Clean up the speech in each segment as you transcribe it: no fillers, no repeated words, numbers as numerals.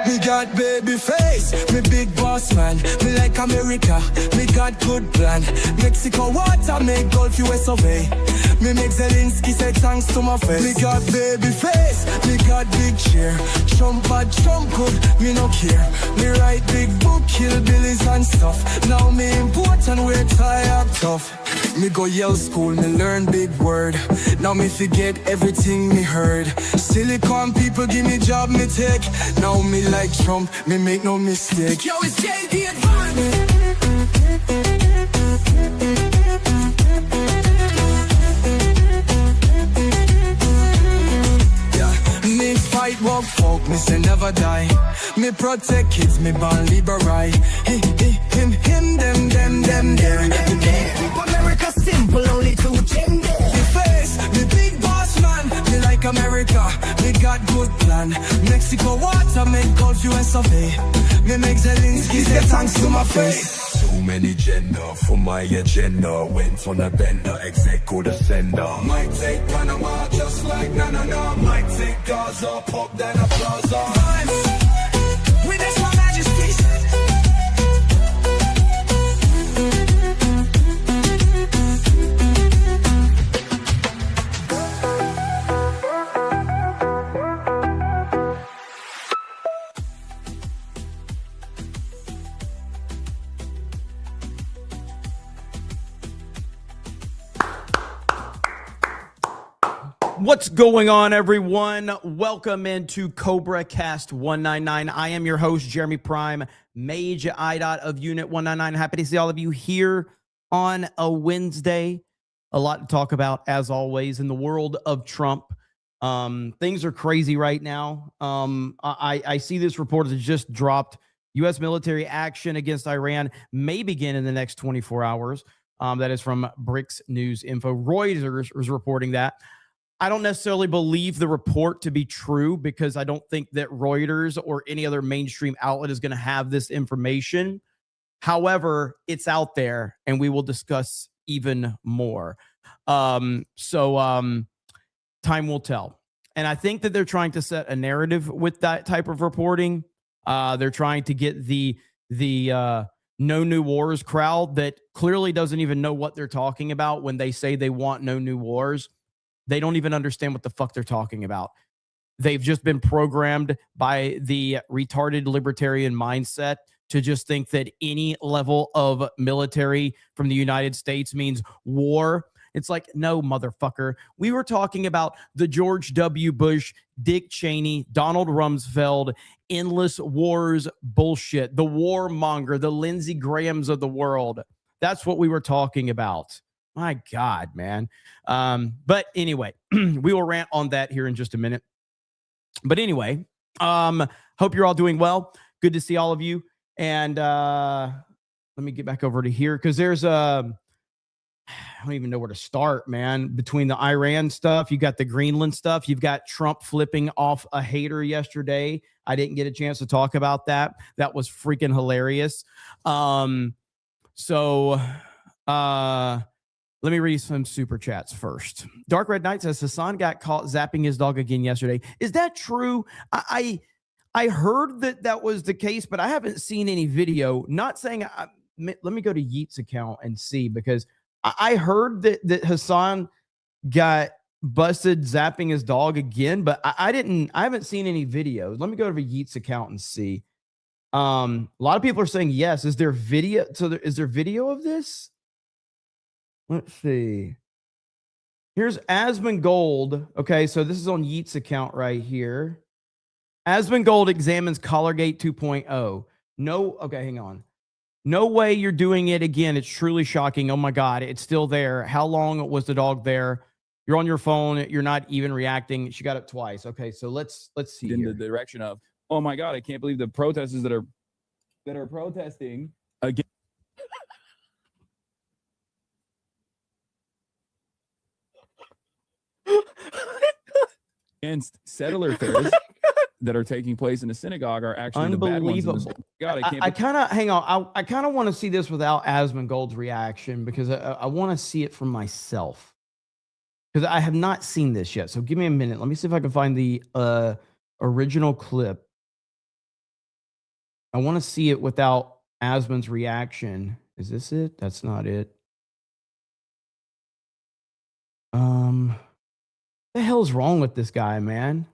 Me got baby face, me big boss man. Me like America, me got good plan. Mexico water make Gulf US survey. Me make Zelensky say thanks to my face. Me got baby face, me got big share. Trump bad, Trump good, me no care. Me write big book, kill billies and stuff. Now me important, we're tired tough. Me go Yale school, me learn big word. Now me forget everything me heard. Silicon people give me job, me take. Now me like Trump, me make no mistake. Yo, it's JD Advance. Me fight, walk, folk, me say never die. Me protect kids, me born liberal. Him, them, there. America simple, only two gender. Me face, me big boss man. Me like America, me got good plan. Mexico water make Gulf US of A. Me make Zelensky say thanks to my face. Too many gender for my agenda. Went on a bender, executive the sender. Might take Panama just like na. Might take Gaza, pop then a plaza. Witness my majesty's. What's going on, everyone? Welcome into Cobra Cast 199. I am your host, Jeremy Prime, Mage I. of Unit 199. Happy to see all of you here on a Wednesday. A lot to talk about, as always, in the world of Trump. Things are crazy right now. I see this report that just dropped. U.S. military action against Iran may begin in the next 24 hours. That is from BRICS News Info. Reuters is reporting that. I don't necessarily believe the report to be true because I don't think that Reuters or any other mainstream outlet is going to have this information. However, it's out there and we will discuss even more. Time will tell. And I think that they're trying to set a narrative with that type of reporting. They're trying to get the no new wars crowd that clearly doesn't even know what they're talking about when they say they want no new wars. They don't even understand what the fuck they're talking about. They've just been programmed by the retarded libertarian mindset to just think that any level of military from the United States means war. It's like, no, motherfucker. We were talking about the George W. Bush, Dick Cheney, Donald Rumsfeld, endless wars bullshit, the warmonger, the Lindsey Grahams of the world. That's what we were talking about. My God, man. But anyway, we will rant on that here in just a minute. But anyway, hope you're all doing well. Good to see all of you. And let me get back over to here because there's I don't even know where to start, man. Between the Iran stuff, you got the Greenland stuff. You've got Trump flipping off a hater yesterday. I didn't get a chance to talk about that. That was freaking hilarious. Let me read some super chats first. Dark Red Knight says Hassan got caught zapping his dog again yesterday. Is that true? I heard that was the case, but I haven't seen any video. Not saying. Let me go to Yeet's account and see because I heard that Hassan got busted zapping his dog again, but I haven't seen any videos. Let me go to Yeet's account and see. A lot of people are saying yes. Is there video? Is there video of this? Let's see. Here's Asmongold. Okay, so this is on Yeet's account right here. Asmongold examines Collargate 2.0. No, okay, hang on. No way you're doing it again. It's truly shocking. Oh my God, it's still there. How long was the dog there? You're on your phone. You're not even reacting. She got it twice. Okay, so let's see. In the direction of, oh my God, I can't believe the protesters that are protesting against. Against settler affairs that are taking place in the synagogue are actually unbelievable. The bad ones. God, I kind of hang on. I kind of want to see this without Asmongold's reaction because I want to see it from myself. because I have not seen this yet. So give me a minute. Let me see if I can find the original clip. I want to see it without Asmon's reaction. Is this it? That's not it. The hell's wrong with this guy, man?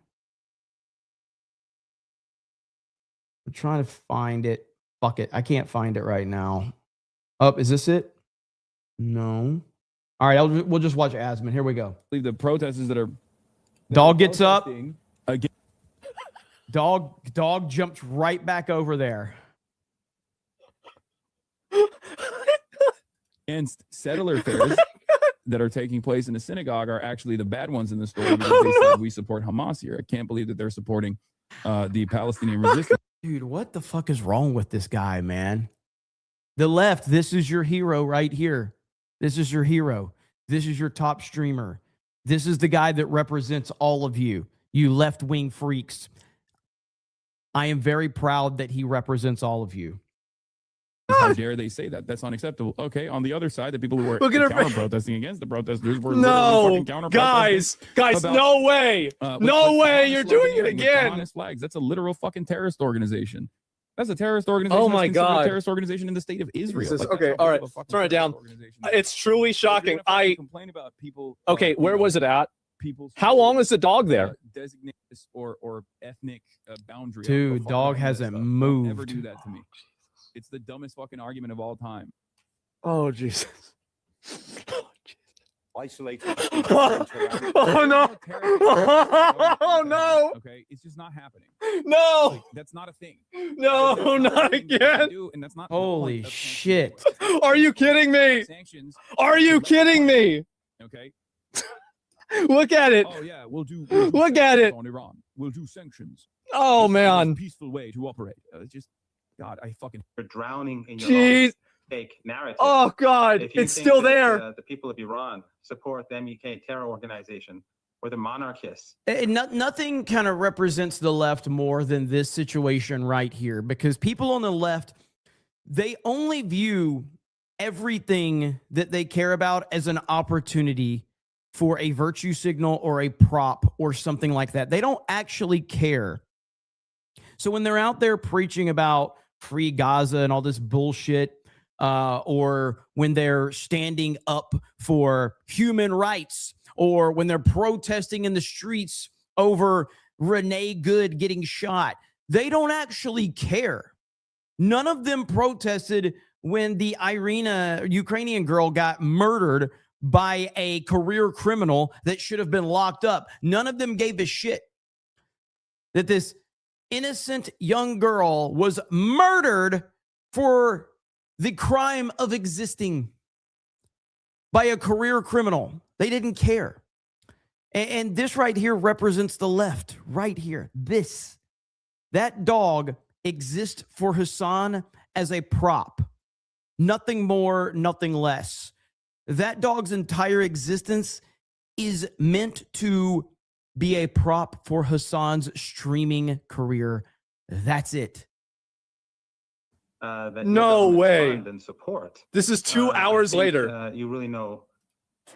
I'm trying to find it. Fuck it. I can't find it right now. Oh, is this it? No. All right, we'll just watch Asmon. Here we go. The protesters that are Dog gets up. Again. Dog jumped right back over there. Against settler fairs that are taking place in the synagogue are actually the bad ones in the story because they said we support Hamas here. I can't believe that they're supporting the Palestinian resistance. Dude, what the fuck is wrong with this guy, man? The left, this is your hero right here. This is your hero. This is your top streamer. This is the guy that represents all of you, you left-wing freaks. I am very proud that he represents all of you. How dare they say that? That's unacceptable. Okay, on the other side, the people who were counter-protesting against the protesters were no, guys, no way, no way, you're doing it again. Flags. That's a literal fucking terrorist organization. That's a terrorist organization. Oh my God, a terrorist organization in the state of Israel. Like, okay, all right, turn it down. It's truly shocking. I complain about people. Okay, where was it at? People. How long is the dog there? Designate or ethnic boundary. Dude, dog hasn't moved. Never do that to me. It's the dumbest fucking argument of all time. Oh, Jesus. Isolate. Oh, no. Oh, no. Okay, it's just not happening. No. Like, that's not a thing. No, not again. And that's not holy shit. Are you kidding me? Sanctions. Are you kidding me? Okay. Look at it. Oh, yeah, we'll do Look at it. On Iran. We'll do sanctions. Oh, man. Peaceful way to operate. Just God, I fucking You're drowning in your Jeez. fake narrative. Oh God, If you it's think still that, there. The people of Iran support the MUK terror organization or the monarchists. Nothing kind of represents the left more than this situation right here, because people on the left, they only view everything that they care about as an opportunity for a virtue signal or a prop or something like that. They don't actually care. So when they're out there preaching about free Gaza and all this bullshit, or when they're standing up for human rights, or when they're protesting in the streets over Renee Good getting shot, they don't actually care. None of them protested when the Irina, Ukrainian girl, got murdered by a career criminal that should have been locked up. None of them gave a shit that this innocent young girl was murdered for the crime of existing by a career criminal. They didn't care. And this right here represents the left right here. That dog exists for Hassan as a prop. Nothing more, nothing less. That dog's entire existence is meant to be a prop for Hassan's streaming career. That's it. No way. And support. This is 2 hours later. You really know.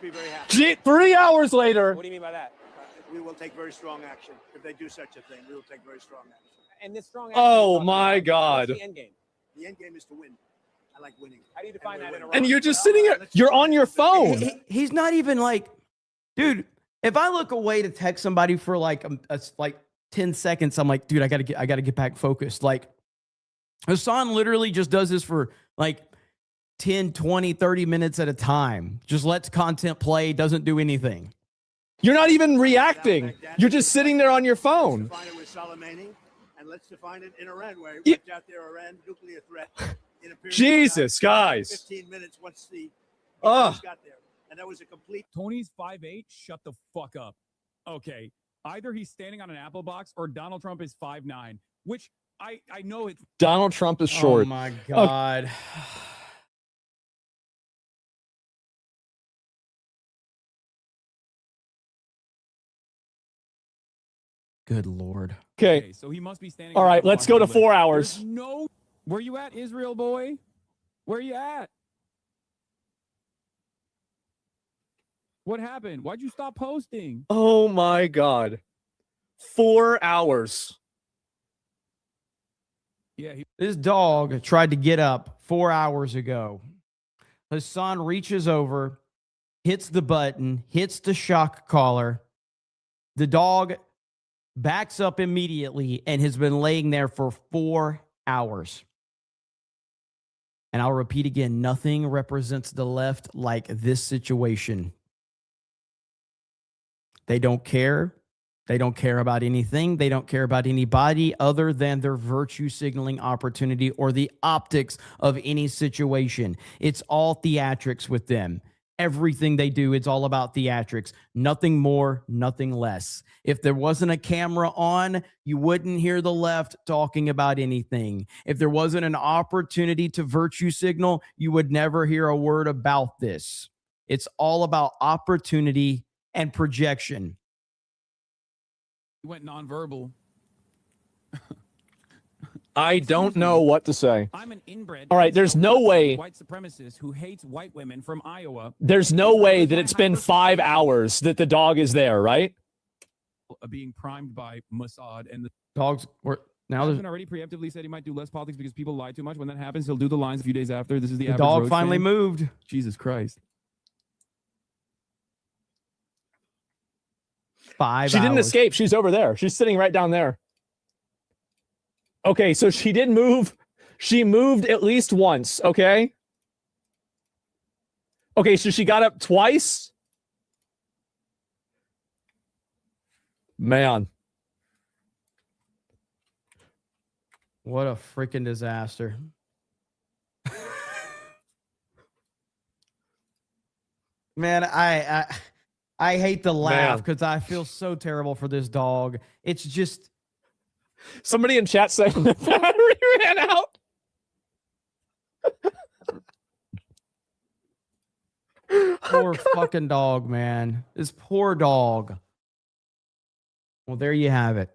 Be very happy. 3 hours later. What do you mean by that? We will take very strong action. If they do such a thing, we will take very strong action. And this strong action. Oh my God. What's the end game? The end game is to win. I like winning. How do you define that in a row? And you're just sitting here. You're on your phone. He's not even like, dude, if I look away to text somebody for like 10 seconds, I'm like, dude, I gotta get back focused. Like, Hassan literally just does this for like 10, 20, 30 minutes at a time. Just lets content play, doesn't do anything. You're not even reacting. You're just sitting there on your phone. Let's define it with Soleimani, and let's define it in Iran, where he wiped out their Iran nuclear threat in a period Jesus, of time, guys. 15 minutes once the Ugh. got there. And that was a complete. Tony's 5'8". Shut the fuck up. Okay. Either he's standing on an apple box or Donald Trump is 5'9", which I know it's. Donald Trump is short. Oh my God. Good Lord. Okay. So he must be standing. All right, let's go to 4 hours. There's no. Where you at, Israel boy? Where you at? What happened? Why'd you stop posting? Oh my God. 4 hours. Yeah, This dog tried to get up 4 hours ago. Hassan reaches over, hits the button, hits the shock collar. The dog backs up immediately and has been laying there for 4 hours. And I'll repeat again, nothing represents the left like this situation. They don't care. They don't care about anything. They don't care about anybody other than their virtue signaling opportunity or the optics of any situation. It's all theatrics with them. Everything they do, it's all about theatrics. Nothing more, nothing less. If there wasn't a camera on, you wouldn't hear the left talking about anything. If there wasn't an opportunity to virtue signal, you would never hear a word about this. It's all about opportunity and projection. you went nonverbal. I don't know what to say. I'm an inbred. All right, there's no way. White supremacist who hates white women from Iowa. There's no way that it's been 5 hours that the dog is there, right? Being primed by Mossad and the Dogs were now. Hasn't already preemptively said he might do less politics because people lie too much. When that happens, he'll do the lines a few days after. This is the The average dog road finally fan. moved. Jesus Christ. 5 She didn't hours. escape. She's over there. She's sitting right down there. Okay, so she did move. She moved at least once, okay? Okay, so she got up twice? Man. What a freaking disaster. Man, I hate to laugh because I feel so terrible for this dog. It's just Somebody in chat saying the battery ran out. poor fucking dog, man. This poor dog. Well, there you have it.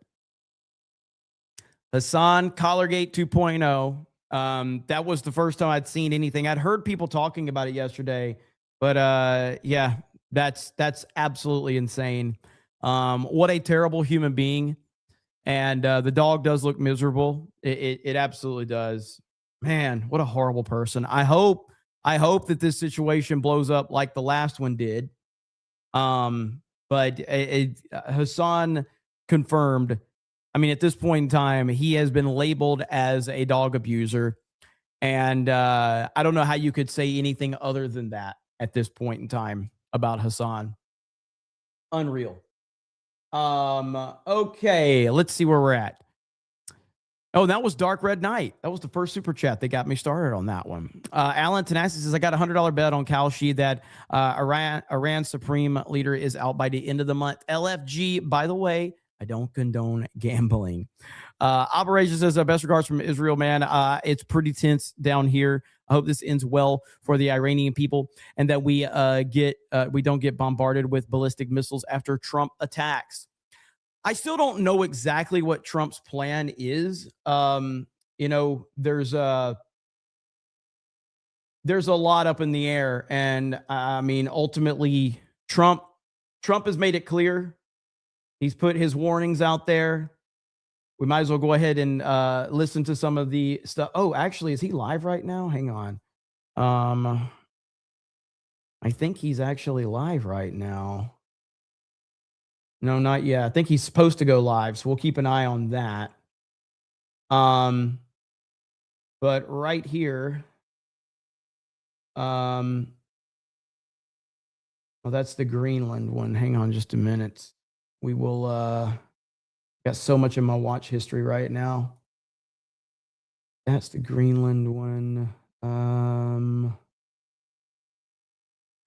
Hassan Collargate 2.0. That was the first time I'd seen anything. I'd heard people talking about it yesterday, but yeah, that's absolutely insane. What a terrible human being. And the dog does look miserable. It absolutely does. Man, what a horrible person. I hope that this situation blows up like the last one did. But Hassan confirmed. I mean, at this point in time, he has been labeled as a dog abuser. And I don't know how you could say anything other than that at this point in time about Hassan. Unreal. Okay, let's see where we're at. Oh, that was Dark Red Knight. That was the first super chat that got me started on that one. Alan Tanasi says, I got a $100 bet on Kalshi that Iran Supreme Leader is out by the end of the month. LFG, by the way, I don't condone gambling. Operation says, best regards from Israel, man. It's pretty tense down here. I hope this ends well for the Iranian people and that we don't get bombarded with ballistic missiles after Trump attacks. I still don't know exactly what Trump's plan is. There's a lot up in the air. And I mean, ultimately, Trump has made it clear. He's put his warnings out there. We might as well go ahead and listen to some of the stuff. Oh, actually, is he live right now? Hang on. I think he's actually live right now. No, not yet. I think he's supposed to go live, so we'll keep an eye on that. But right here, well, that's the Greenland one. Hang on just a minute. We will got so much in my watch history right now. That's the Greenland one.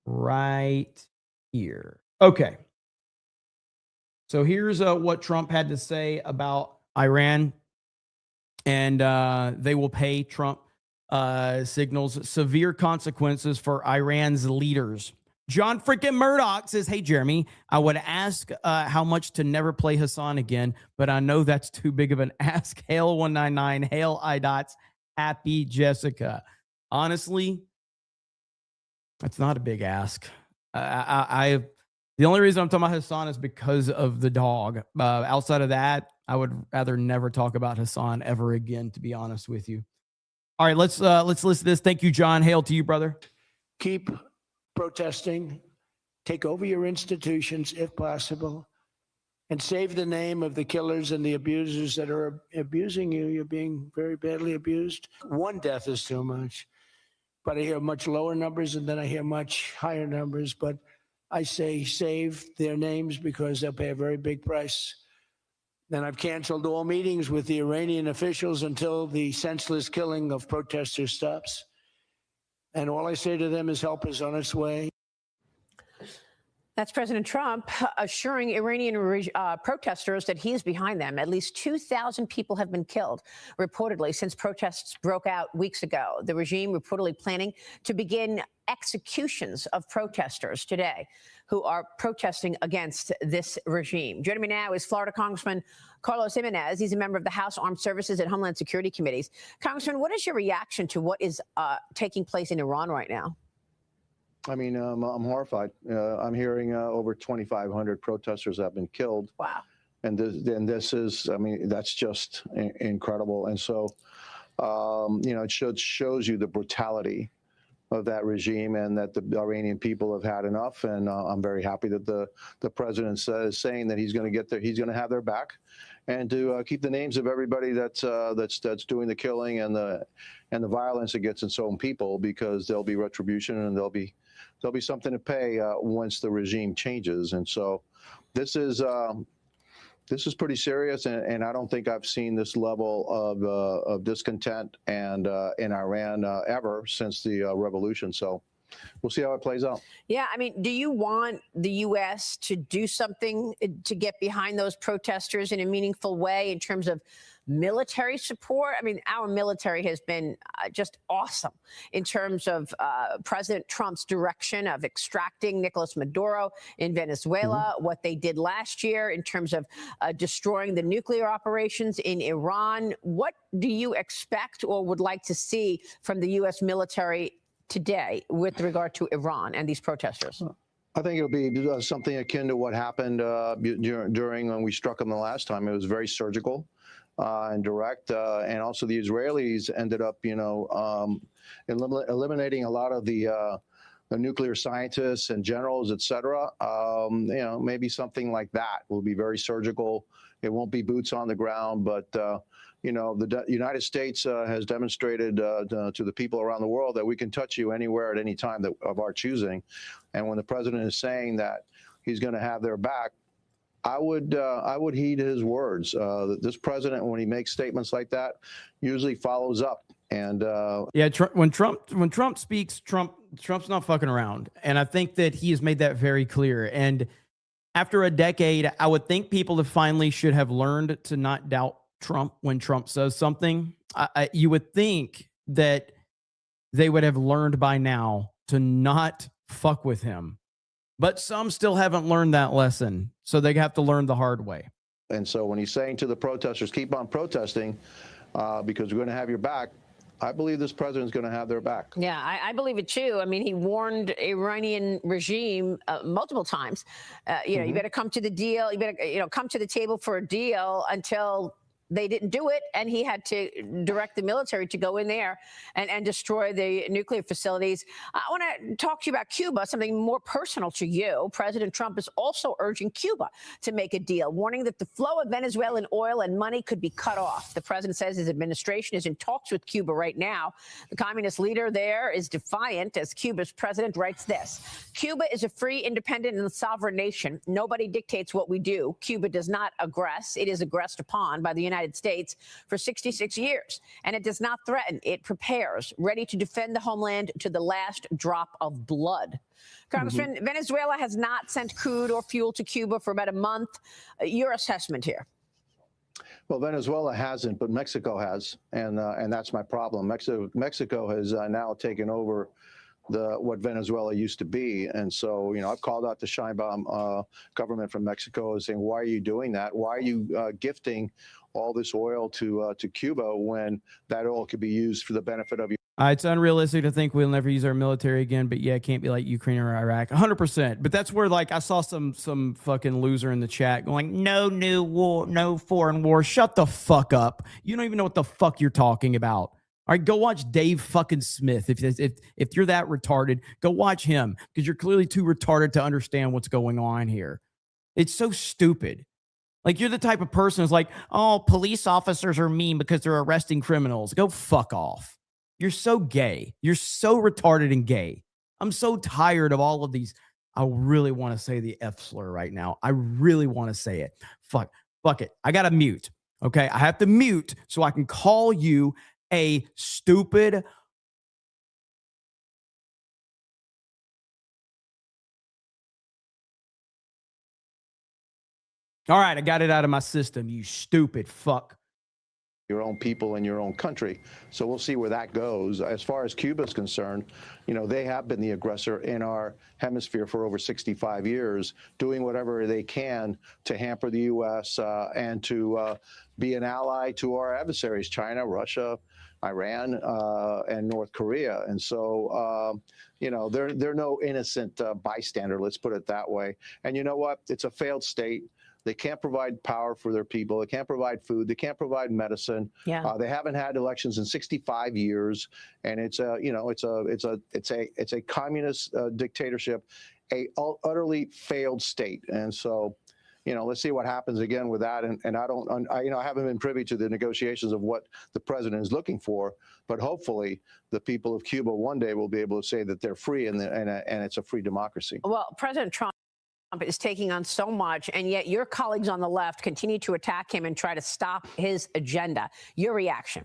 Right here. Okay. So here's what Trump had to say about Iran. And they will pay, Trump signals severe consequences for Iran's leaders. John freaking Murdoch says, hey, Jeremy, I would ask how much to never play Hassan again, but I know that's too big of an ask. Hail 199, hail iDots, happy Jessica. Honestly, that's not a big ask. I The only reason I'm talking about Hassan is because of the dog. Outside of that, I would rather never talk about Hassan ever again, to be honest with you. All right, let's listen to this. Thank you, John. Hail to you, brother. Keep protesting, take over your institutions if possible, and save the name of the killers and the abusers that are abusing you. You're being very badly abused. One death is too much, but I hear much lower numbers, and then I hear much higher numbers. But I say save their names because they'll pay a very big price. Then I've canceled all meetings with the Iranian officials until the senseless killing of protesters stops. And all I say to them is help is on its way. That's President Trump assuring Iranian protesters that he is behind them. At least 2,000 people have been killed, reportedly, since protests broke out weeks ago. The regime reportedly planning to begin executions of protesters today who are protesting against this regime. Joining me now is Florida Congressman Carlos Jimenez. He's a member of the House Armed Services and Homeland Security Committees. Congressman, what is your reaction to what is taking place in Iran right now? I mean, I'm horrified. I'm hearing over 2,500 protesters have been killed. Wow. And this is, I mean, that's just incredible. And so, you know, it shows you the brutality of that regime and that the Iranian people have had enough. And I'm very happy that the president is saying that he's going to have their back, and to keep the names of everybody that's doing the killing and the violence against its own people, because there'll be retribution and there'll be something to pay once the regime changes. And so this is pretty serious, and I don't think I've seen this level of discontent and in Iran ever since the revolution. So we'll see how it plays out. Yeah, I mean, do you want the U.S. to do something to get behind those protesters in a meaningful way in terms of military support? I mean, our military has been just awesome in terms of President Trump's direction of extracting Nicolas Maduro in Venezuela, what they did last year in terms of destroying the nuclear operations in Iran. What do you expect or would like to see from the U.S. military today with regard to Iran and these protesters? I think it'll be something akin to what happened during when we struck them the last time. It was very surgical and direct, and also the Israelis ended up, you know, eliminating a lot of the nuclear scientists and generals, et cetera. You know, maybe something like that will be very surgical. It won't be boots on the ground, but you know, the United States has demonstrated to the people around the world that we can touch you anywhere at any time of our choosing. And when the president is saying that he's going to have their back, I would heed his words. This president, when he makes statements like that, usually follows up. And yeah, when Trump speaks, Trump's not fucking around, and I think that he has made that very clear. And after a decade, I would think people have finally should have learned to not doubt Trump when Trump says something. You would think that they would have learned by now to not fuck with him. But some still haven't learned that lesson, so they have to learn the hard way. And so when he's saying to the protesters, keep on protesting because we're going to have your back, I believe this president is going to have their back. Yeah, I believe it too. I mean, he warned Iranian regime multiple times. You know, you better come to the deal. You better, you know, come to the table for a deal until they didn't do it, and he had to direct the military to go in there and destroy the nuclear facilities. I want to talk to you about Cuba, something more personal to you. President Trump is also urging Cuba to make a deal, warning that the flow of Venezuelan oil and money could be cut off. The president says his administration is in talks with Cuba right now. The communist leader there is defiant as Cuba's president writes this: Cuba is a free, independent, and sovereign nation. Nobody dictates what we do. Cuba does not aggress. It is aggressed upon by the United States for 66 years, and it does not threaten. It prepares, ready to defend the homeland to the last drop of blood. Congressman, Venezuela has not sent crude or fuel to Cuba for about a month. Your assessment here? Well, Venezuela hasn't, but Mexico has, and that's my problem. Mexico has now taken over what Venezuela used to be. And so, you know, I've called out the Sheinbaum government from Mexico saying, why are you doing that? Why are you gifting all this oil to Cuba when that oil could be used for the benefit of It's unrealistic to think we'll never use our military again, but yeah, it can't be like Ukraine or Iraq. 100%. But that's where, like, I saw some fucking loser in the chat going, no new war, no foreign war. Shut the fuck up. You don't even know what the fuck you're talking about. All right, go watch Dave fucking Smith. If you're that retarded, go watch him, because you're clearly too retarded to understand what's going on here. It's so stupid. Like, you're the type of person who's like, oh, police officers are mean because they're arresting criminals. Go fuck off. You're so gay. You're so retarded and gay. I'm so tired of all of these. I really want to say the F slur right now. I really want to say it. Fuck it. I got to mute. Okay. I have to mute so I can call you a stupid. All right. I got it out of my system. You stupid fuck. Your own people in your own country. So we'll see where that goes. As far as Cuba is concerned, you know, they have been the aggressor in our hemisphere for over 65 years, doing whatever they can to hamper the U.S. And to be an ally to our adversaries, China, Russia, Iran, and North Korea. And so, you know, they're no innocent bystander, let's put it that way. And you know what? It's a failed state. They can't provide power for their people. They can't provide food. They can't provide medicine. Yeah. They haven't had elections in 65 years, and it's a communist dictatorship, a utterly failed state. And so, you know, let's see what happens again with that. And I haven't been privy to the negotiations of what the president is looking for, but hopefully the people of Cuba one day will be able to say that they're free and it's a free democracy. Well, President Trump is taking on so much, and yet your colleagues on the left continue to attack him and try to stop his agenda. Your reaction?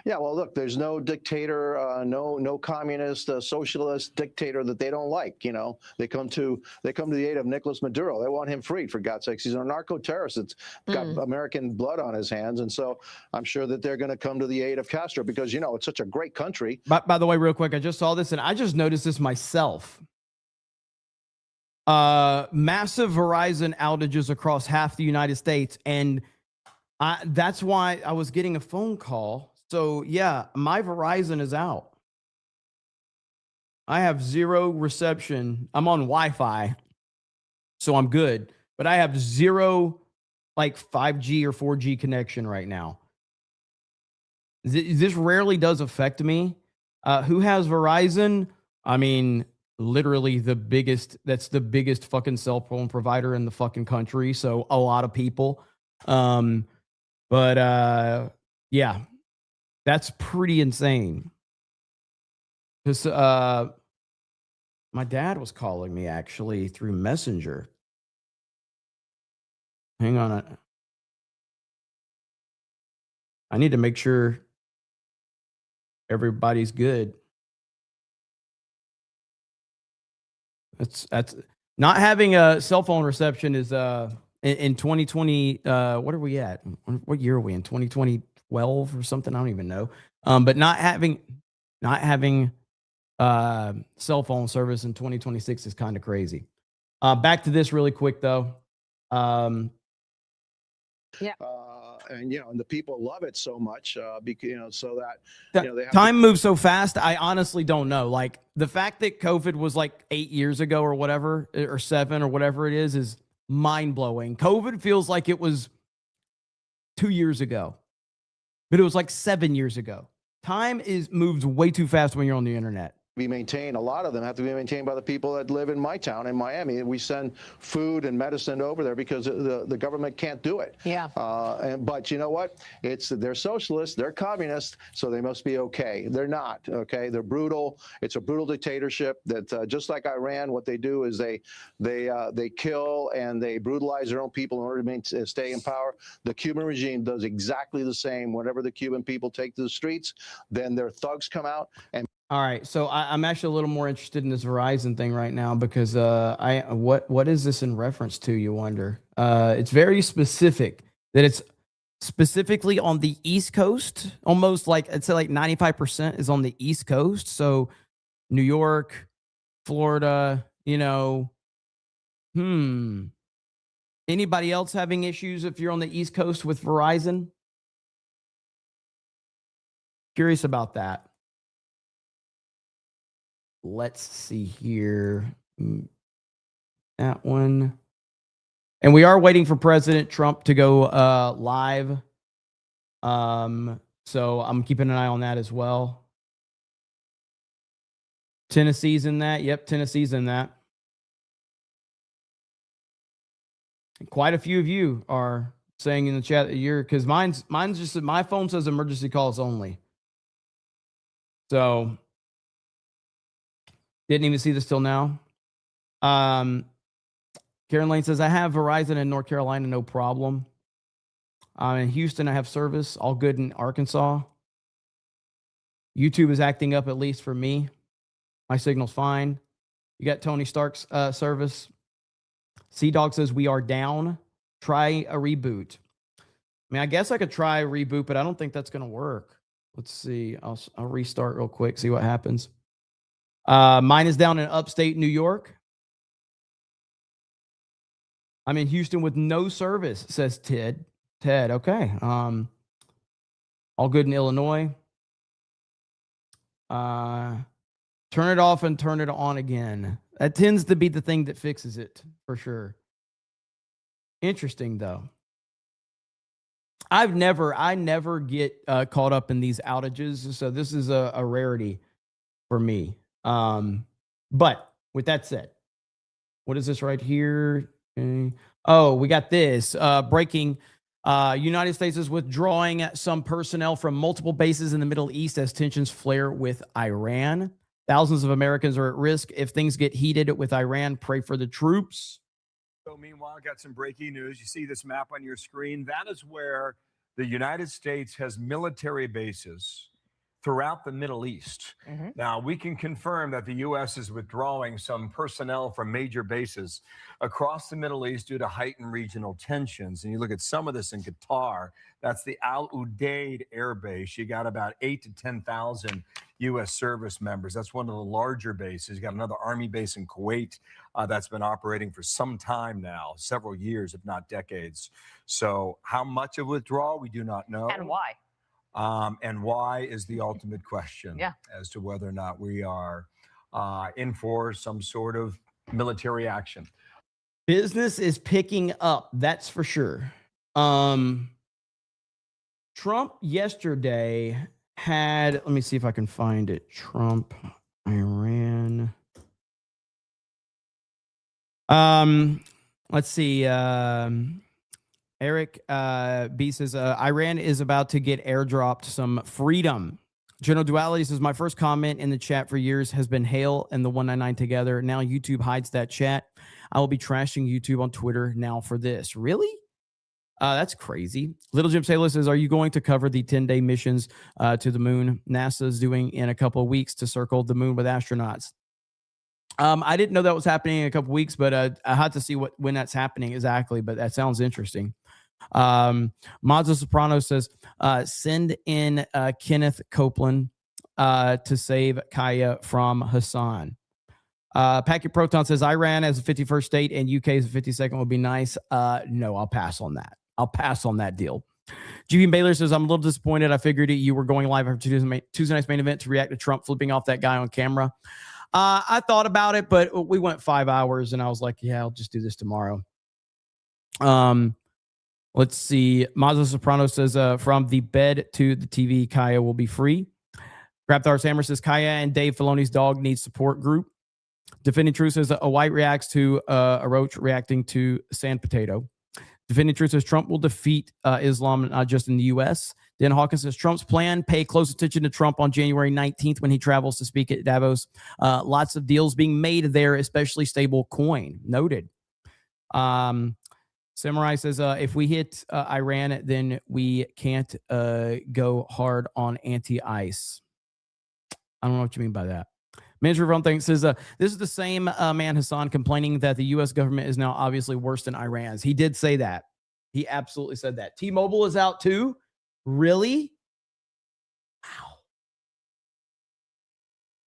Yeah, well, look, there's no dictator, no communist, socialist dictator that they don't like. You know, they come to the aid of Nicolas Maduro. They want him freed, for God's sakes. He's a narco-terrorist that's got American blood on his hands, and so I'm sure that they're going to come to the aid of Castro because, you know, it's such a great country. By the way, real quick, I just saw this and I just noticed this myself. Massive Verizon outages across half the United States. And that's why I was getting a phone call. So yeah, my Verizon is out. I have zero reception. I'm on Wi-Fi, so I'm good. But I have zero, like, 5G or 4G connection right now. This rarely does affect me. Who has Verizon? I mean, literally that's the biggest fucking cell phone provider in the fucking country. So a lot of people. But yeah, that's pretty insane. Because my dad was calling me actually through Messenger. Hang on. I need to make sure everybody's good. That's not having a cell phone reception is in 2020. What are we at? What year are we in? 2012 or something? I don't even know. But not having cell phone service in 2026 is kind of crazy. Back to this really quick though. Yeah. And you know, and the people love it so much, because, you know, so that you know, they have time moves so fast. I honestly don't know. Like, the fact that COVID was like 8 years ago or whatever, or 7 or whatever it is mind blowing. COVID feels like it was 2 years ago, but it was like 7 years ago. Time moves way too fast when you're on the internet. Be maintained. A lot of them have to be maintained by the people that live in my town in Miami. We send food and medicine over there because the government can't do it. Yeah. But you know what? They're socialists, they're communists, so they must be okay. They're not. Okay. They're brutal. It's a brutal dictatorship that just like Iran, what they do is they kill and they brutalize their own people in order to stay in power. The Cuban regime does exactly the same. Whenever the Cuban people take to the streets, then their thugs come out and. All right, so I'm actually a little more interested in this Verizon thing right now because what is this in reference to, you wonder? It's very specific that it's specifically on the East Coast, almost like I'd say like 95% is on the East Coast. So New York, Florida, you know. Anybody else having issues if you're on the East Coast with Verizon? Curious about that. let's see here. That one. And we are waiting for President Trump to go live. So I'm keeping an eye on that as well. Tennessee's in that. Yep, Tennessee's in that. Quite a few of you are saying in the chat that you're, because mine's just, my phone says emergency calls only. So didn't even see this till now. Karen Lane says, I have Verizon in North Carolina, no problem. In Houston, I have service, all good in Arkansas. YouTube is acting up, at least for me. My signal's fine. You got Tony Stark's service. Sea-Dog says, we are down. Try a reboot. I mean, I guess I could try a reboot, but I don't think that's going to work. Let's see. I'll restart real quick, see what happens. Mine is down in upstate New York. I'm in Houston with no service, says Ted. Okay. All good in Illinois. Turn it off and turn it on again. That tends to be the thing that fixes it, for sure. Interesting, though. I never get caught up in these outages, so this is a rarity for me. But with that said, what is this right here? Okay. Oh, we got this breaking. United States is withdrawing some personnel from multiple bases in the Middle East as tensions flare with Iran. Thousands of Americans are at risk if things get heated with Iran. Pray for the troops. So meanwhile, I got some breaking news. You see this map on your screen. That is where the United States has military bases throughout the Middle East. Now, we can confirm that the U.S. is withdrawing some personnel from major bases across the Middle East due to heightened regional tensions. And you look at some of this in Qatar, that's the Al Udeid Air Base. You got about 8,000 to 10,000 U.S. service members. That's one of the larger bases. You got another Army base in Kuwait that's been operating for some time now, several years, if not decades. So how much of withdrawal, we do not know. And why? And why is the ultimate question as to whether or not we are in for some sort of military action. Business is picking up, that's for sure. Trump yesterday had, let me see if I can find it. Trump, Iran. Let's see. Eric B says, Iran is about to get airdropped some freedom. General Duality says, my first comment in the chat for years has been Hail and the 199 together. Now YouTube hides that chat. I will be trashing YouTube on Twitter now for this. Really? That's crazy. Little Jim Saylor says, are you going to cover the 10-day missions to the moon NASA's doing in a couple of weeks to circle the moon with astronauts? I didn't know that was happening in a couple of weeks, but I had to see when that's happening exactly, but that sounds interesting. Mazda Soprano says, send in Kenneth Copeland to save Kaya from Hassan. Packet Proton says, Iran as a 51st state and UK as a 52nd would be nice. No, I'll pass on that. I'll pass on that deal. GB Baylor says, I'm a little disappointed. I figured you were going live after Tuesday night's main event to react to Trump flipping off that guy on camera. I thought about it, but we went 5 hours and I was like, yeah, I'll just do this tomorrow. Let's see. Mazda Soprano says, from the bed to the TV, Kaya will be free. Grapthar Hammer says, Kaya and Dave Filoni's dog needs support group. Defending Truth says, a white reacts to a roach reacting to sand potato. Defending Truth says, Trump will defeat Islam, not just in the U.S. Dan Hawkins says, Trump's plan, pay close attention to Trump on January 19th when he travels to speak at Davos. Lots of deals being made there, especially stable coin. Noted. Samurai says, if we hit Iran, then we can't go hard on anti-ICE. I don't know what you mean by that. Manager Ron Thanks says, this is the same man, Hassan, complaining that the U.S. government is now obviously worse than Iran's. He did say that. He absolutely said that. T-Mobile is out too? Really? Wow.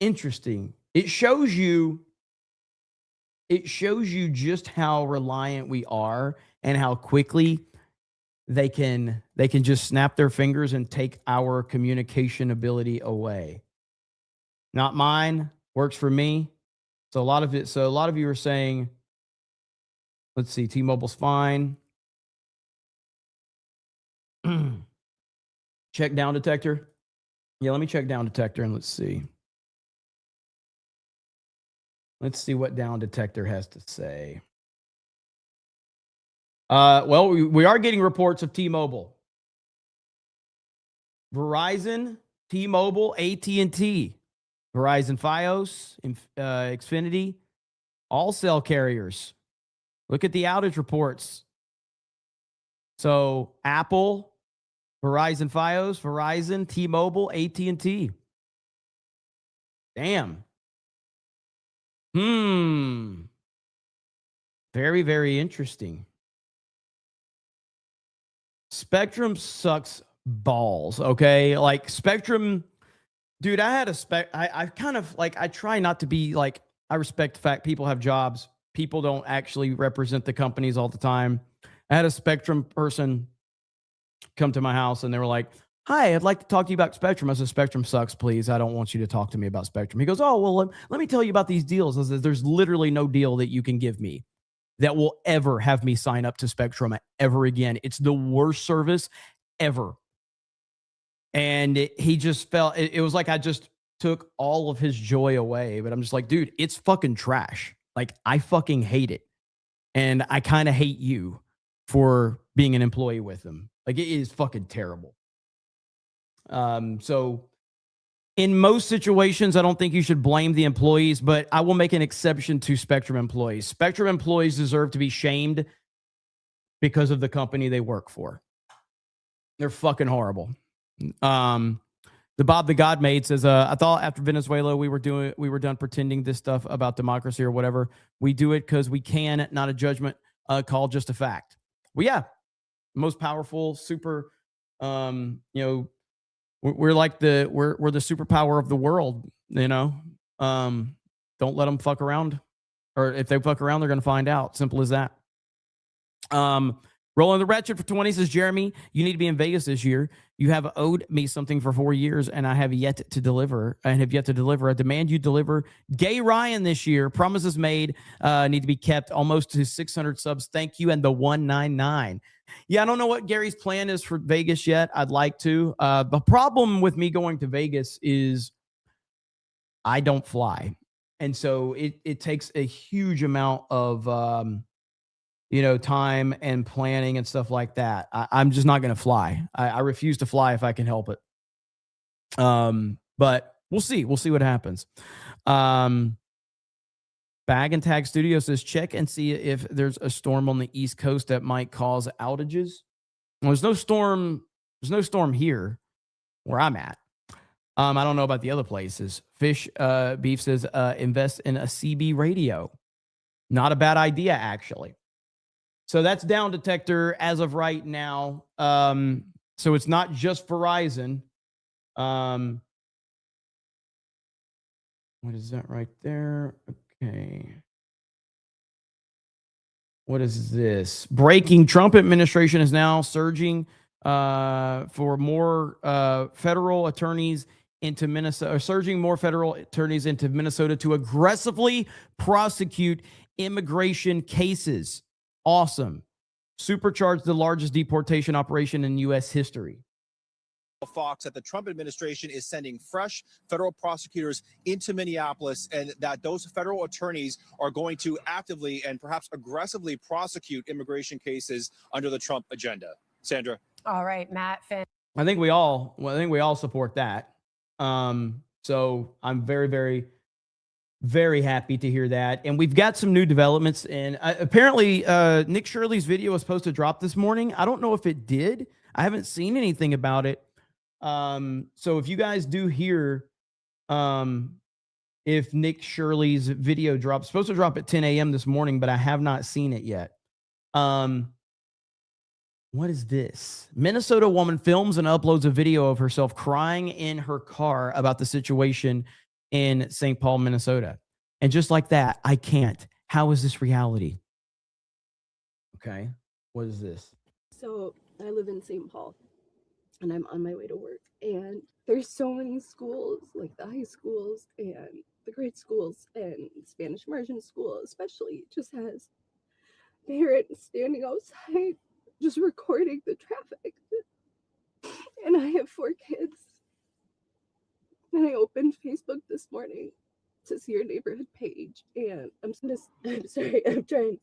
Interesting. It shows you just how reliant we are and how quickly they can just snap their fingers and take our communication ability away. Not mine, Works for me. So a lot of you are saying, let's see, T-Mobile's fine. Check down detector. Yeah, let me check down detector and let's see. Let's see what down detector has to say. Well, we are getting reports of T-Mobile, Verizon, T-Mobile, AT&T, Verizon Fios, Xfinity, all cell carriers. Look at the outage reports. So Apple, Verizon Fios, Verizon, T-Mobile, AT&T. Damn. Very, very interesting. Spectrum sucks balls, okay? Like Spectrum, dude, I had a I kind of like, I try not to be like, I respect the fact people have jobs. People don't actually represent the companies all the time. I had a Spectrum person come to my house and they were like, hi, I'd like to talk to you about Spectrum. I said, Spectrum sucks, please. I don't want you to talk to me about Spectrum. He goes, oh, well, let me tell you about these deals. I said, there's literally no deal that you can give me that will ever have me sign up to Spectrum ever again. It's the worst service ever. And he just felt, it was like I just took all of his joy away. But I'm just like, dude, it's fucking trash. Like, I fucking hate it. And I kind of hate you for being an employee with them. Like, it is fucking terrible. So in most situations, I don't think you should blame the employees, but I will make an exception to Spectrum employees. Spectrum employees deserve to be shamed because of the company they work for. They're fucking horrible. The Bob the God made says, I thought after Venezuela we were done pretending this stuff about democracy or whatever. We do it because we can, not a judgment call, just a fact. Well, yeah, most powerful, super, you know, we're like we're the superpower of the world, you know. Don't let them fuck around, or if they fuck around, they're gonna find out. Simple as that. Rolling the Ratchet for 20 says, Jeremy, you need to be in Vegas this year. You have owed me something for 4 years, and I have yet to deliver. I demand you deliver. Gay Ryan this year. Promises made need to be kept. Almost to 600 subs. Thank you. And the 199. Yeah, I don't know what Gary's plan is for Vegas yet. I'd like to. The problem with me going to Vegas is I don't fly. And so it takes a huge amount of time and planning and stuff like that. I'm just not going to fly. I refuse to fly if I can help it. But we'll see. We'll see what happens. Bag and Tag Studio says, check and see if there's a storm on the East Coast that might cause outages. Well, there's no storm. There's no storm here where I'm at. I don't know about the other places. Fish Beef says, invest in a CB radio. Not a bad idea, actually. So that's down detector as of right now. So it's not just Verizon. What is that right there? Okay. What is this? Breaking. Trump administration is now surging for more federal attorneys into Minnesota, or surging more federal attorneys into Minnesota to aggressively prosecute immigration cases. Awesome. Supercharged the largest deportation operation in U.S. history. Fox that the Trump administration is sending fresh federal prosecutors into Minneapolis, and that those federal attorneys are going to actively and perhaps aggressively prosecute immigration cases under the Trump agenda. Sandra. All right, Matt. I think we all support that. So I'm very, very, very happy to hear that. And we've got some new developments. And apparently, Nick Shirley's video was supposed to drop this morning. I don't know if it did. I haven't seen anything about it. So if you guys do hear, if Nick Shirley's video drops, supposed to drop at 10 a.m. this morning, but I have not seen it yet. What is this? Minnesota woman films and uploads a video of herself crying in her car about the situation in St. Paul, Minnesota. And just like that, I can't. How is this reality? Okay. What is this? So I live in St. Paul and I'm on my way to work, and there's so many schools, like the high schools, and the grade schools and Spanish immersion school especially just has parents standing outside just recording the traffic. And I have 4 kids. And I opened Facebook this morning to see your neighborhood page, and I'm sorry, I'm trying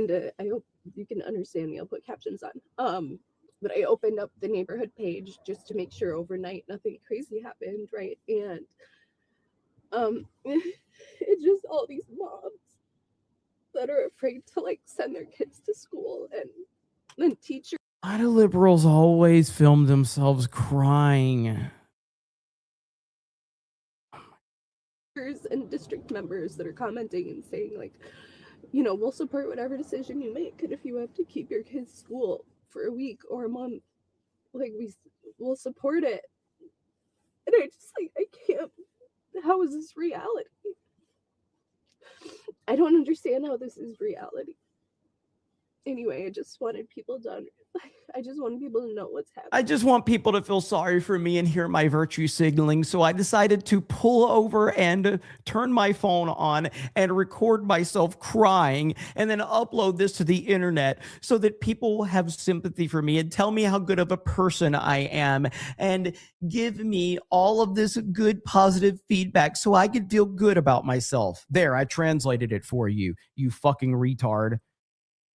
to, I hope you can understand me. I'll put captions on. But I opened up the neighborhood page just to make sure overnight nothing crazy happened, right? And it's just all these moms that are afraid to like send their kids to school, and then teachers. Why do liberals always film themselves crying? And district members that are commenting and saying like, you know, we'll support whatever decision you make, and if you have to keep your kids school for a week or a month, like we'll support it. And I just like, I can't, how is this reality? I don't understand how this is reality. Anyway, I just wanted people to I just want people to know what's happening. I just want people to feel sorry for me and hear my virtue signaling. So I decided to pull over and turn my phone on and record myself crying and then upload this to the internet so that people will have sympathy for me and tell me how good of a person I am and give me all of this good, positive feedback so I could feel good about myself. There, I translated it for you, you fucking retard.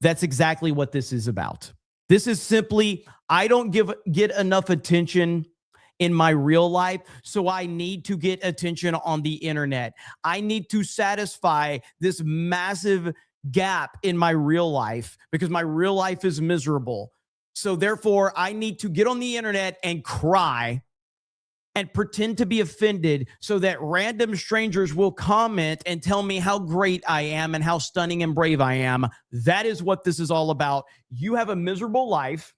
That's exactly what this is about. This is simply, I don't get enough attention in my real life, so I need to get attention on the internet. I need to satisfy this massive gap in my real life because my real life is miserable. So therefore, I need to get on the internet and cry and pretend to be offended so that random strangers will comment and tell me how great I am and how stunning and brave I am. That is what this is all about. You have a miserable life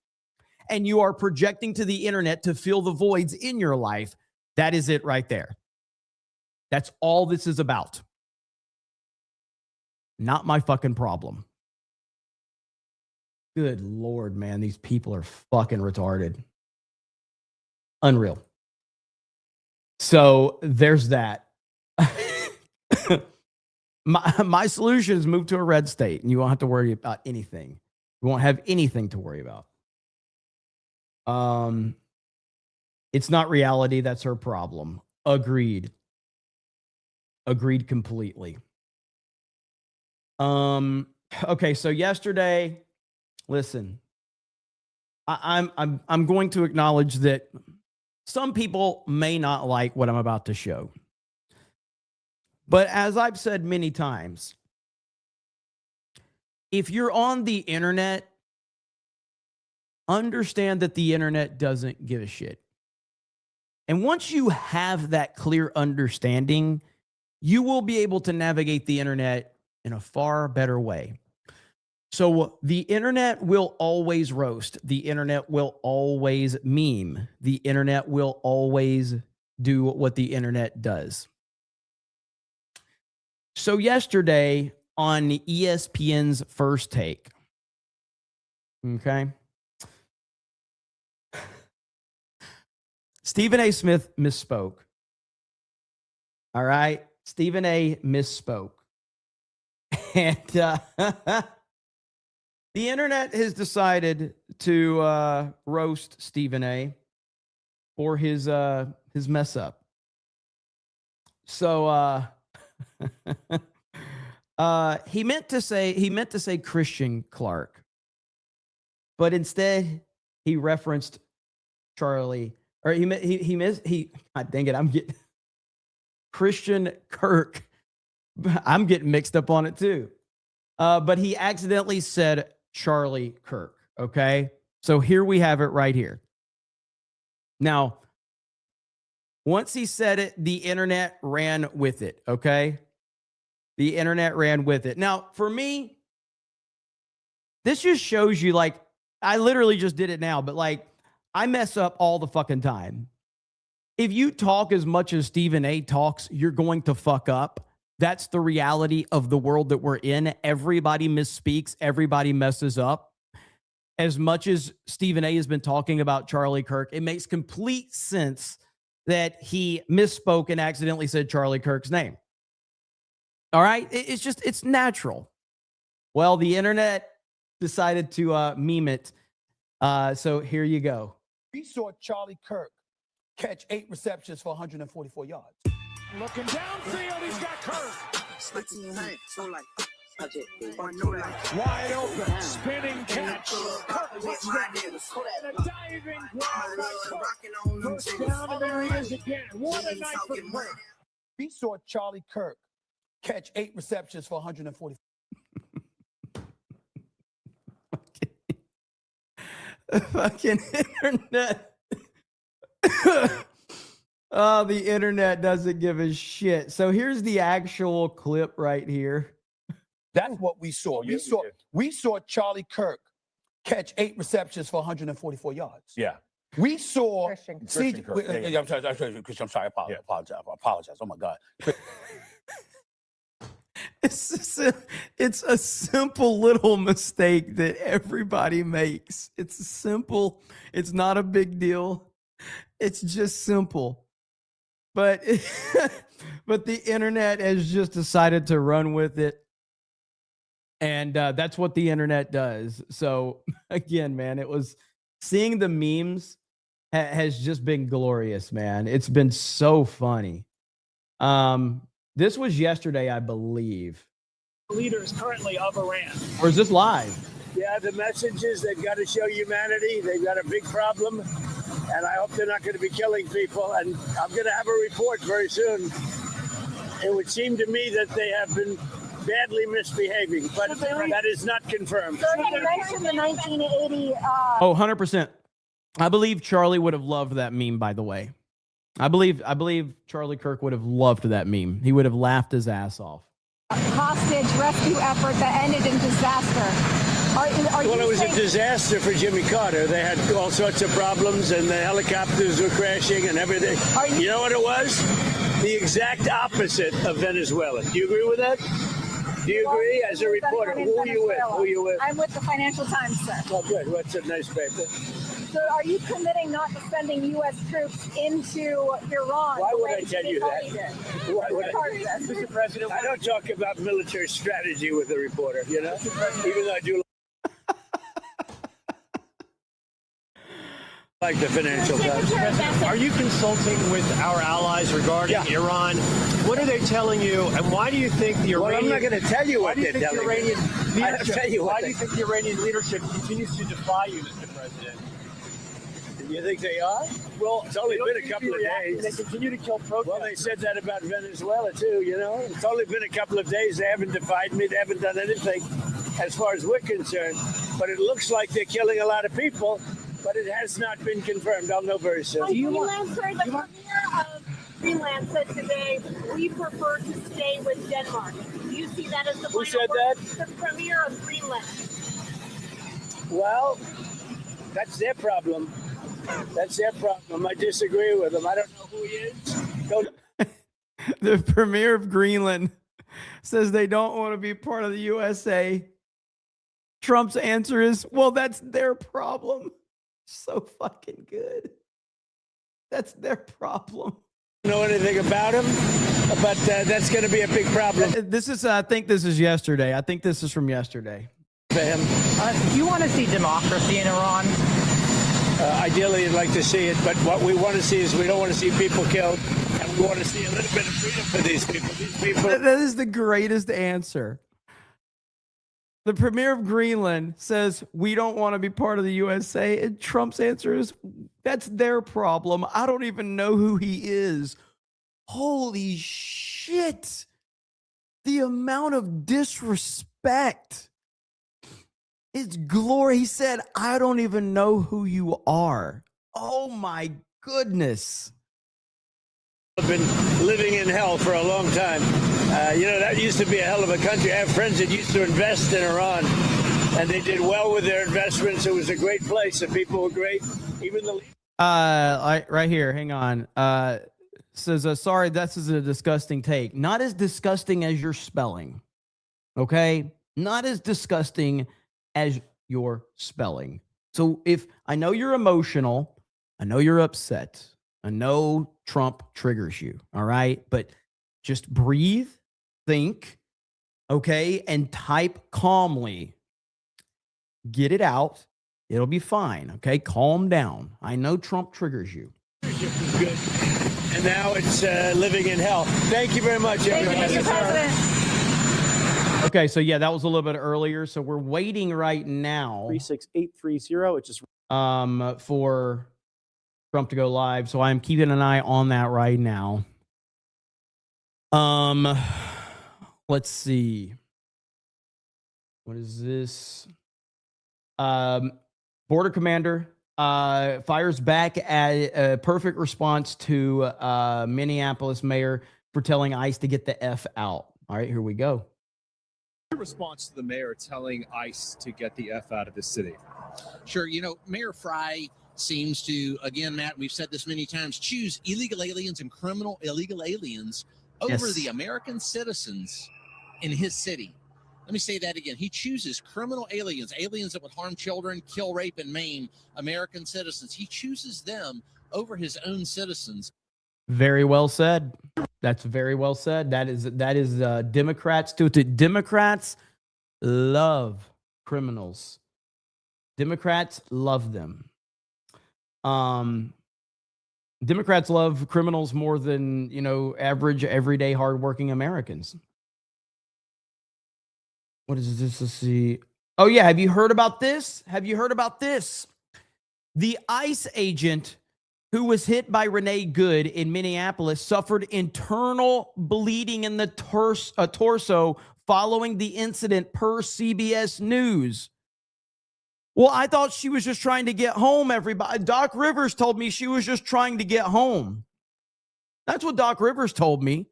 and you are projecting to the internet to fill the voids in your life. That is it right there. That's all this is about. Not my fucking problem. Good Lord, man. These people are fucking retarded. Unreal. So there's that. My solution is move to a red state and you won't have to worry about anything. You won't have anything to worry about. It's not reality. That's her problem. Agreed. Agreed completely. Okay. So yesterday, listen, I'm going to acknowledge that some people may not like what I'm about to show. But as I've said many times, if you're on the internet, understand that the internet doesn't give a shit. And once you have that clear understanding, you will be able to navigate the internet in a far better way. So the internet will always roast. The internet will always meme. The internet will always do what the internet does. So yesterday on ESPN's First Take, okay, Stephen A. Smith misspoke. All right, Stephen A. misspoke. And the internet has decided to roast Stephen A. for his mess up. So he meant to say Christian Clark, but instead he referenced Charlie, or God dang it, I'm getting Christian Kirk. I'm getting mixed up on it too. But he accidentally said Charlie Kirk. Okay. So here we have it right here. Now, once he said it, the internet ran with it. Okay. The internet ran with it. Now, for me, this just shows you, like, I literally just did it now, but like, I mess up all the fucking time. If you talk as much as Stephen A. talks, you're going to fuck up. That's the reality of the world that we're in. Everybody misspeaks. Everybody messes up. As much as Stephen A. has been talking about Charlie Kirk, it makes complete sense that he misspoke and accidentally said Charlie Kirk's name. All right. It's natural. Well, the internet decided to meme it. So here you go. We saw Charlie Kirk catch 8 receptions for 144 yards. Looking downfield, he's got Kirk. Wide open, spinning catch. Kirk touchdown. And a diving grab by Kirk. First down, and there he is again. What a night for Kirk. We saw Charlie Kirk catch 8 receptions for 144. Fucking internet. Oh, the internet doesn't give a shit. So here's the actual clip right here. That's what we saw. We saw Charlie Kirk catch 8 receptions for 144 yards. Yeah. We saw Christian I'm sorry. I apologize. Oh my God. It's a simple little mistake that everybody makes. It's simple. It's not a big deal. It's just simple. But but the internet has just decided to run with it. And that's what the internet does. So again, man, it was seeing the memes has just been glorious, man. It's been so funny. This was yesterday, I believe. Leaders currently of Iran. Or is this live? Yeah, the message is they've got to show humanity. They've got a big problem. And I hope they're not going to be killing people. And I'm going to have a report very soon. It would seem to me that they have been badly misbehaving, but that is not confirmed. So you mentioned the 1980. Oh, 100%. I believe Charlie would have loved that meme, by the way. I believe Charlie Kirk would have loved that meme. He would have laughed his ass off. Hostage rescue effort that ended in disaster. Well, it was a disaster for Jimmy Carter. They had all sorts of problems, and the helicopters were crashing and everything. You know what it was? The exact opposite of Venezuela. Do you agree with that? Do you agree? As a reporter, who are you with? Who are you with? I'm with the Financial Times, sir. Oh, good. What's a nice paper? So are you committing not to sending U.S. troops into Iran? Why would I tell you that? Why would I? Mr. President, I don't talk about military strategy with a reporter, you know? Even though I do like the Financial Times. are you consulting with our allies regarding Iran? What are they telling you, and why do you think the Iranian... I'm not going to tell you what they're telling me. Why do you think the Iranian leadership continues to defy you, Mr. President? You think they are? Well, it's only been a couple of days. They continue to kill protesters. Well, they said that about Venezuela, too, you know? It's only been a couple of days. They haven't defied me. They haven't done anything as far as we're concerned. But it looks like they're killing a lot of people, but it has not been confirmed. I'll know very soon. Greenland, sir, the premier of Greenland said today, we prefer to stay with Denmark. Do you see that as the Who final said word? that? The premier of Greenland. Well, that's their problem. That's their problem. I disagree with them. I don't know who he is. The premier of Greenland says they don't want to be part of the USA. Trump's answer is, well, that's their problem. So fucking good. That's their problem. Know anything about him, but that's going to be a big problem. This is, I think this is yesterday. I think this is from yesterday. For him. Do you want to see democracy in Iran? Ideally, you'd like to see it, but what we want to see is we don't want to see people killed, and we want to see a little bit of freedom for these people. These people. That is the greatest answer. The premier of Greenland says, we don't want to be part of the USA. And Trump's answer is, that's their problem. I don't even know who he is. Holy shit. The amount of disrespect. It's glory. He said, I don't even know who you are. Oh my goodness. I've been living in hell for a long time. That used to be a hell of a country. I have friends that used to invest in Iran, and they did well with their investments. It was a great place. The people were great. Even the right here, hang on. Says, sorry, this is a disgusting take. Not as disgusting as your spelling. Okay? Not as disgusting as your spelling. So if I know you're emotional, I know you're upset. I know Trump triggers you. All right. But just breathe, think, okay, and type calmly. Get it out. It'll be fine. Okay. Calm down. I know Trump triggers you. Good. And now it's living in hell. Thank you very much, everybody. Mr. President. Okay, so yeah, that was a little bit earlier. So we're waiting right now 36830. It's just for Trump to go live. So I'm keeping an eye on that right now. Let's see. What is this? Border commander fires back at a perfect response to Minneapolis mayor for telling ICE to get the F out. All right, here we go. Response to the mayor telling ICE to get the F out of the city. Sure. You know, Mayor Fry seems to, again, Matt, we've said this many times, choose illegal aliens and criminal illegal aliens over the American citizens in his city. Let me say that again. He chooses criminal aliens, aliens that would harm children, kill, rape, and maim American citizens. He chooses them over his own citizens. Very well said. That's very well said. That is Democrats too. Democrats love criminals. Democrats love them. Democrats love criminals more than, average, everyday, hardworking Americans. What is this? Let's see. Oh yeah, have you heard about this? The ICE agent who was hit by Renee Good in Minneapolis suffered internal bleeding in the torso following the incident, per CBS News. Well, I thought she was just trying to get home, everybody. Doc Rivers told me she was just trying to get home. That's what Doc Rivers told me.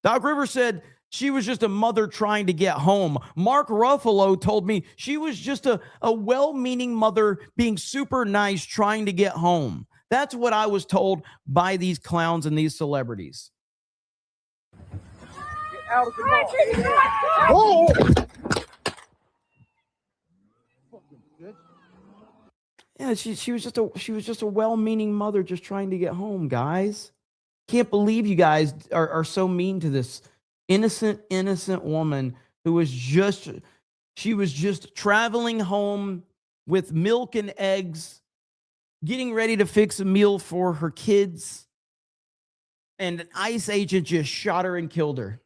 Doc Rivers said she was just a mother trying to get home. Mark Ruffalo told me she was just a well-meaning mother being super nice trying to get home. That's what I was told by these clowns and these celebrities. Get out of the Yeah, she was just a well-meaning mother just trying to get home, guys. Can't believe you guys are so mean to this innocent woman who was just traveling home with milk and eggs, getting ready to fix a meal for her kids, and an ICE agent just shot her and killed her.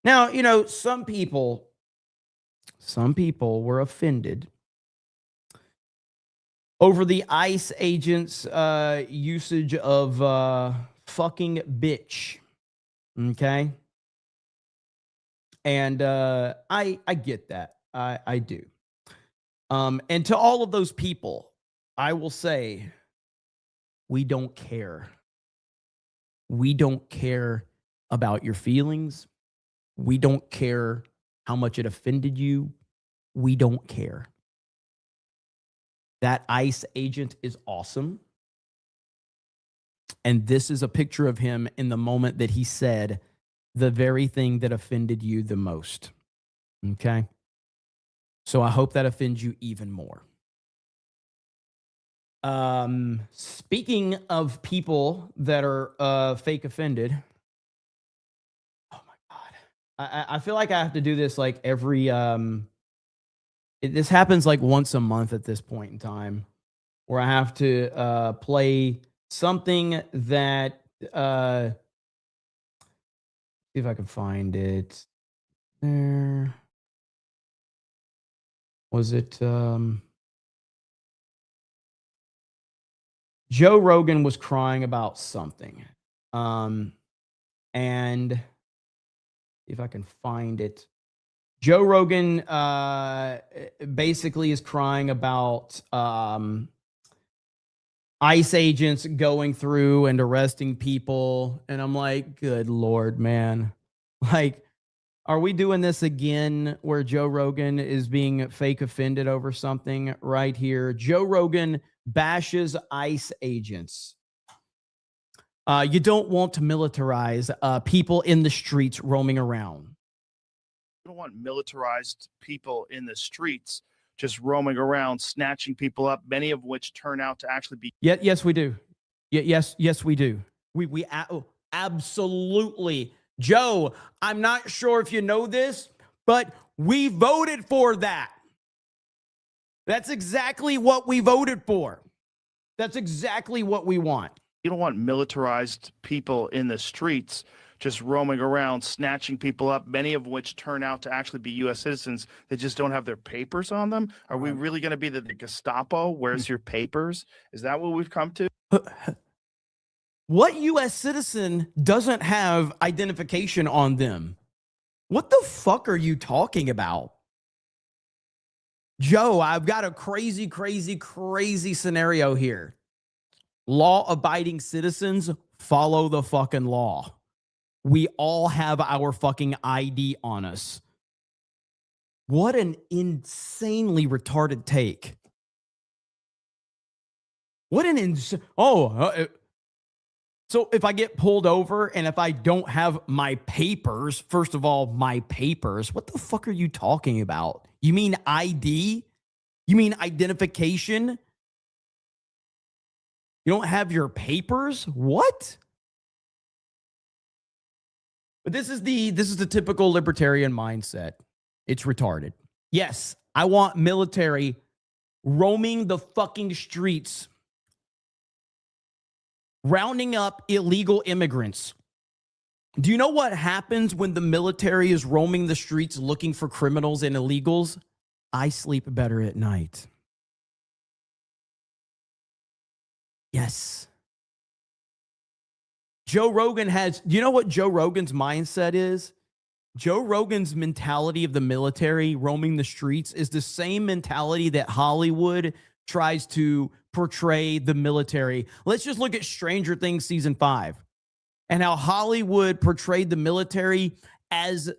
Now, some people were offended over the ICE agent's usage of fucking bitch. Okay? And I get that. I do. And to all of those people, I will say, we don't care. We don't care about your feelings. We don't care how much it offended you. We don't care. That ICE agent is awesome. And this is a picture of him in the moment that he said the very thing that offended you the most. Okay? So I hope that offends you even more. Speaking of people that are fake offended, oh my God. I feel like I have to do this like every, this happens like once a month at this point in time, where I have to play something that, see if I can find it. There. Was it Joe Rogan was crying about something. And if I can find it. Joe Rogan basically is crying about ICE agents going through and arresting people. And I'm like, good Lord, man. Like, are we doing this again where Joe Rogan is being fake offended over something right here? Joe Rogan bashes ICE agents. You don't want to militarize people in the streets roaming around. We don't want militarized people in the streets just roaming around, snatching people up, many of which turn out to actually be. Yes, we do. Yes, we do. We absolutely. Joe, I'm not sure if you know this, but we voted for that. That's exactly what we voted for. That's exactly what we want. You don't want militarized people in the streets just roaming around, snatching people up, many of which turn out to actually be U.S. citizens that just don't have their papers on them. Are we really going to be the Gestapo? Where's your papers? Is that what we've come to? What U.S. citizen doesn't have identification on them? What the fuck are you talking about? Joe, I've got a crazy scenario here. Law-abiding citizens follow the fucking law. We all have our fucking ID on us. What an insanely retarded take. What an so if I get pulled over and if I don't have my papers, first of all, my papers, what the fuck are you talking about? You mean ID? You mean identification? You don't have your papers? What? But this is the typical libertarian mindset. It's retarded. Yes, I want military roaming the fucking streets, rounding up illegal immigrants. Do you know what happens when the military is roaming the streets looking for criminals and illegals? I sleep better at night. Yes. Joe Rogan has, do you know what Joe Rogan's mindset is? Joe Rogan's mentality of the military roaming the streets is the same mentality that Hollywood tries to portray the military. Let's just look at Stranger Things season 5 and how Hollywood portrayed the military as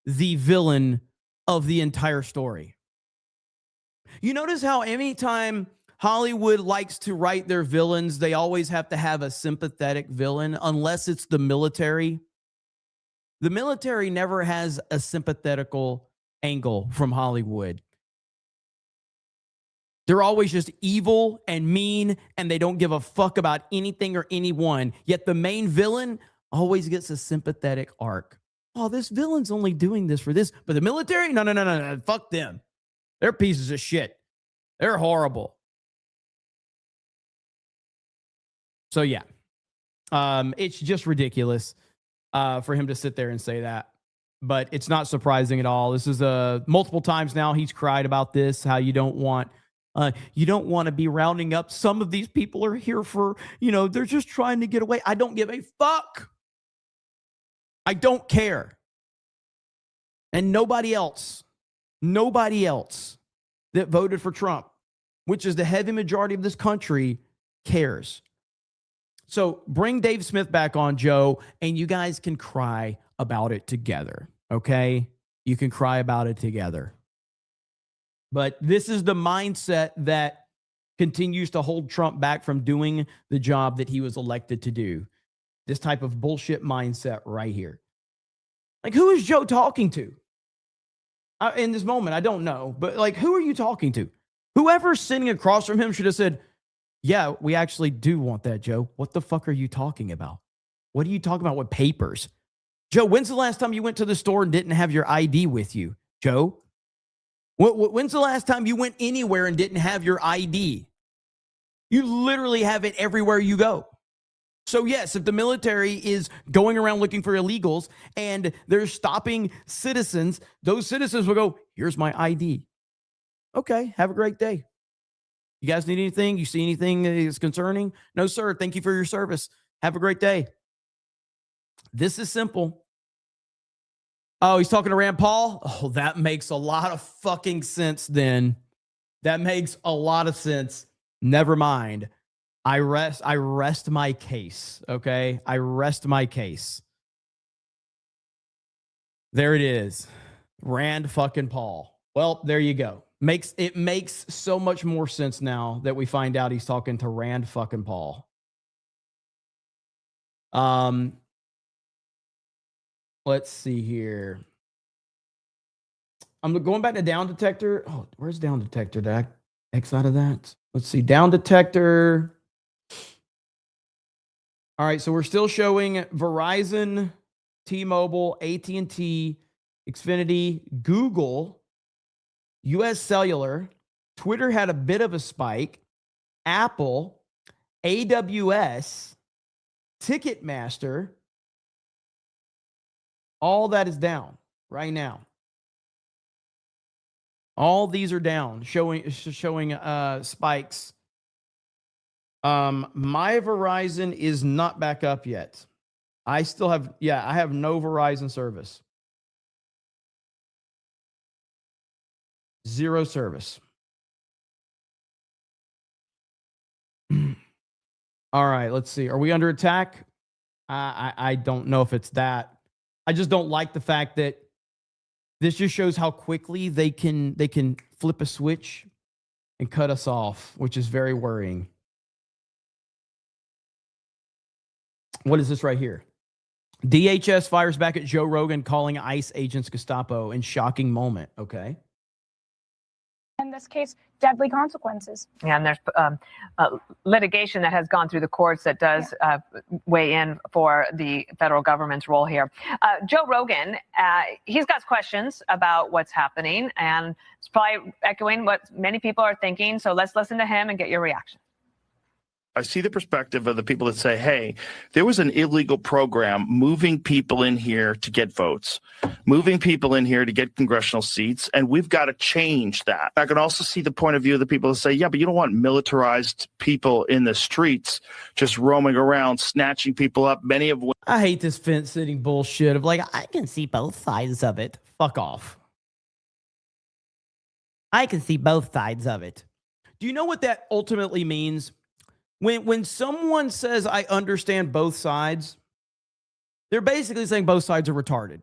the villain of the entire story. You notice how anytime Hollywood likes to write their villains, they always have to have a sympathetic villain, unless it's the military. The military never has a sympathetical angle from Hollywood. They're always just evil and mean, and they don't give a fuck about anything or anyone. Yet the main villain always gets a sympathetic arc. Oh, this villain's only doing this for this. But the military? No. Fuck them. They're pieces of shit. They're horrible. So, yeah. It's just ridiculous for him to sit there and say that. But it's not surprising at all. This is multiple times now he's cried about this, how you don't want to be rounding up. Some of these people are here for, they're just trying to get away. I don't give a fuck. I don't care. And nobody else that voted for Trump, which is the heavy majority of this country, cares. So bring Dave Smith back on, Joe, and you guys can cry about it together, okay? You can cry about it together. But this is the mindset that continues to hold Trump back from doing the job that he was elected to do. This type of bullshit mindset right here. Like, who is Joe talking to? In this moment, I don't know. But, who are you talking to? Whoever's sitting across from him should have said, yeah, we actually do want that, Joe. What the fuck are you talking about? What are you talking about with papers? Joe, when's the last time you went to the store and didn't have your ID with you? Joe? When's the last time you went anywhere and didn't have your ID? You literally have it everywhere you go. So yes, if the military is going around looking for illegals and they're stopping citizens, those citizens will go, here's my ID. Okay, have a great day. You guys need anything? You see anything that is concerning? No, sir. Thank you for your service. Have a great day. This is simple. Oh, he's talking to Rand Paul? Oh, that makes a lot of fucking sense then. That makes a lot of sense. Never mind. I rest my case, okay? I rest my case. There it is. Rand fucking Paul. Well, there you go. It makes so much more sense now that we find out he's talking to Rand fucking Paul. Let's see here. I'm going back to down detector. Oh, where's down detector? Did I X out of that? Let's see. Down detector. All right. So we're still showing Verizon, T-Mobile, AT&T, Xfinity, Google, US Cellular. Twitter had a bit of a spike. Apple, AWS, Ticketmaster. All that is down right now. All these are down, showing spikes. My Verizon is not back up yet. I still have, I have no Verizon service. Zero service. All right, let's see. Are we under attack? I don't know if it's that. I just don't like the fact that this just shows how quickly they can flip a switch and cut us off, which is very worrying. What is this right here? DHS fires back at Joe Rogan calling ICE agents Gestapo in shocking moment. Okay. In this case, deadly consequences. Yeah, and there's litigation that has gone through the courts that does weigh in for the federal government's role here. Joe Rogan, he's got questions about what's happening, and it's probably echoing what many people are thinking. So let's listen to him and get your reaction. I see the perspective of the people that say, hey, there was an illegal program moving people in here to get votes, moving people in here to get congressional seats, and we've got to change that. I can also see the point of view of the people that say, yeah, but you don't want militarized people in the streets just roaming around, snatching people up, many of which... I hate this fence-sitting bullshit of like, I can see both sides of it. Fuck off. I can see both sides of it. Do you know what that ultimately means? When someone says, I understand both sides, they're basically saying both sides are retarded.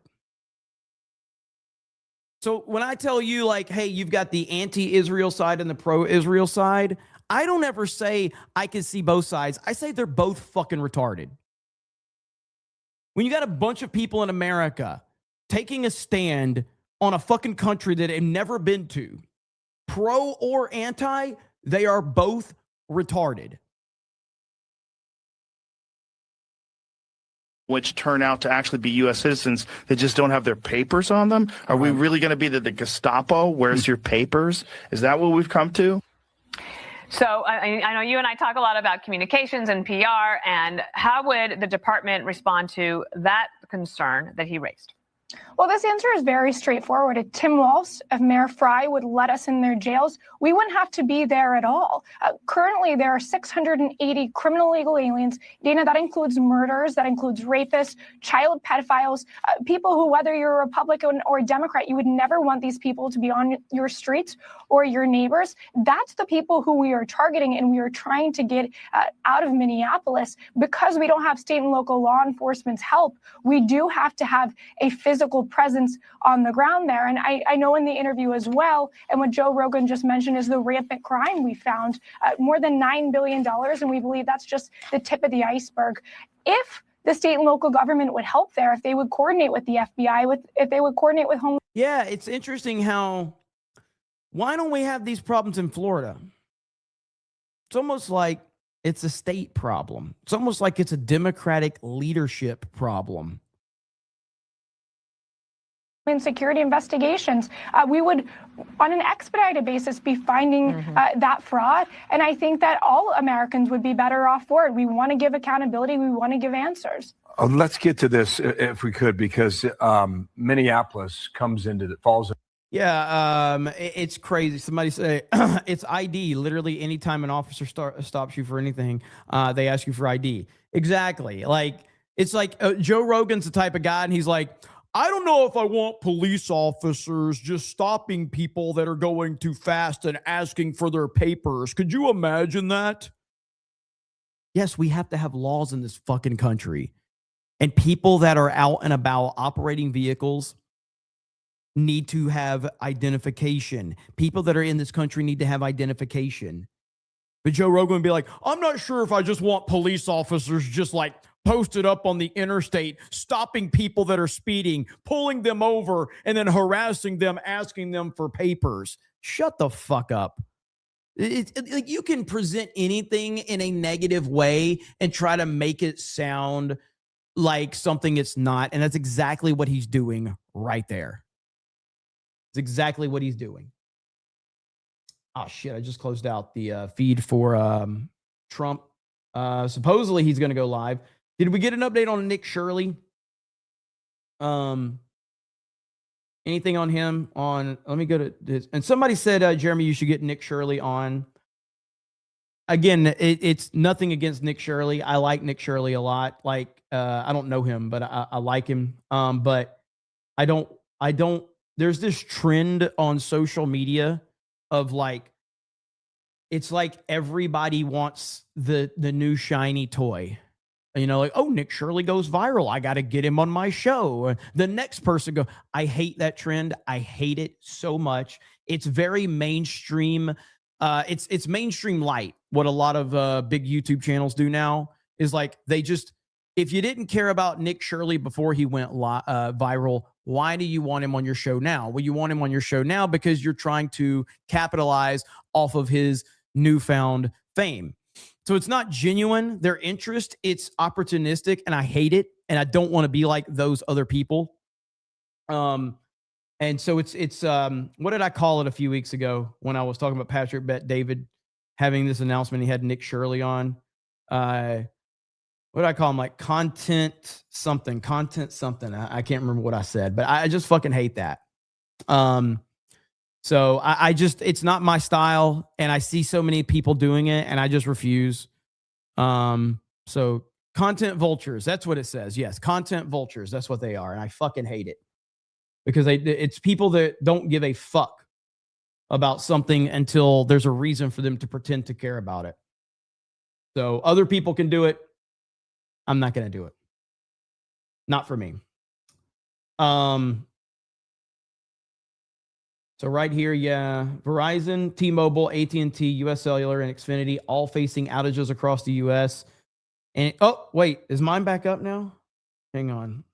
So when I tell you, like, hey, you've got the anti-Israel side and the pro-Israel side, I don't ever say I can see both sides. I say they're both fucking retarded. When you got a bunch of people in America taking a stand on a fucking country that they've never been to, pro or anti, they are both retarded. Which turn out to actually be U.S. citizens that just don't have their papers on them? Are we really going to be the Gestapo? Where's your papers? Is that what we've come to? So I know you and I talk a lot about communications and PR, and how would the department respond to that concern that he raised? Well, this answer is very straightforward. If Tim Walz, if Mayor Fry would let us in their jails, we wouldn't have to be there at all. Currently, there are 680 criminal illegal aliens. Dana, that includes murderers, that includes rapists, child pedophiles, people who, whether you're a Republican or a Democrat, you would never want these people to be on your streets or your neighbors. That's the people who we are targeting, and we are trying to get out of Minneapolis. Because we don't have state and local law enforcement's help, we do have to have a physical presence on the ground there. And I know in the interview as well, and what Joe Rogan just mentioned is the rampant crime we found, more than $9 billion, and we believe that's just the tip of the iceberg. If the state and local government would help there, if they would coordinate with the FBI, if they would coordinate with Homeland. Yeah, it's interesting how, why don't we have these problems in Florida? It's almost like it's a state problem. It's almost like it's a Democratic leadership problem. In security investigations, we would, on an expedited basis, be finding that fraud. And I think that all Americans would be better off for it. We want to give accountability. We want to give answers. Let's get to this if we could, because Minneapolis falls. Yeah, it's crazy. Somebody say it's ID. Literally, anytime an officer stops you for anything, they ask you for ID. Exactly. Like, it's like Joe Rogan's the type of guy, and he's like, I don't know if I want police officers just stopping people that are going too fast and asking for their papers. Could you imagine that? Yes, we have to have laws in this fucking country. And people that are out and about operating vehicles need to have identification. People that are in this country need to have identification. But Joe Rogan would be like, I'm not sure if I just want police officers just like posted up on the interstate, stopping people that are speeding, pulling them over, and then harassing them, asking them for papers. Shut the fuck up. Like, you can present anything in a negative way and try to make it sound like something it's not. And that's exactly what he's doing right there. It's exactly what he's doing. Oh, shit. I just closed out the feed for Trump. Supposedly he's going to go live. Did we get an update on Nick Shirley? Anything on him? Let me go to this. And somebody said, Jeremy, you should get Nick Shirley on. Again, it's nothing against Nick Shirley. I like Nick Shirley a lot. Like, I don't know him, but I like him. But I don't, there's this trend on social media of like, it's like everybody wants the new shiny toy. You know, like, oh, Nick Shirley goes viral. I got to get him on my show. The next person go. I hate that trend. I hate it so much. It's very mainstream. It's mainstream light. What a lot of big YouTube channels do now is like, they just, if you didn't care about Nick Shirley before he went viral, why do you want him on your show now? Well, you want him on your show now because you're trying to capitalize off of his newfound fame. So it's not genuine, their interest. It's opportunistic, and I hate it. And I don't want to be like those other people. And so it's what did I call it a few weeks ago when I was talking about Patrick Bet David having this announcement? He had Nick Shirley on. What did I call him? Like content something. I can't remember what I said, but I just fucking hate that. So I just, it's not my style, and I see so many people doing it, and I just refuse. So content vultures, that's what it says. Yes, content vultures, that's what they are, and I fucking hate it because it's people that don't give a fuck about something until there's a reason for them to pretend to care about it. So other people can do it. I'm not going to do it. Not for me. So right here, yeah, Verizon, T-Mobile, AT&T, US Cellular, and Xfinity all facing outages across the US. And oh, wait, is mine back up now? Hang on.